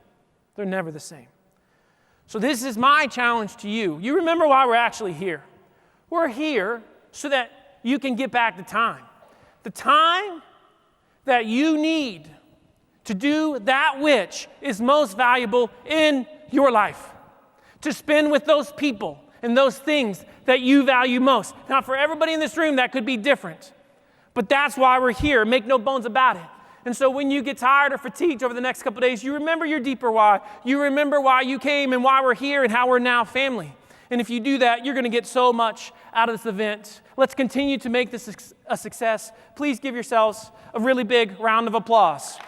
S1: They're never the same. So this is my challenge to you. You remember why we're actually here. We're here so that you can get back the time. The time that you need to do that which is most valuable in your life. To spend with those people and those things that you value most. Now, for everybody in this room, that could be different. But that's why we're here. Make no bones about it. And so when you get tired or fatigued over the next couple of days, you remember your deeper why. You remember why you came and why we're here and how we're now family. And if you do that, you're going to get so much out of this event. Let's continue to make this a success. Please give yourselves a really big round of applause.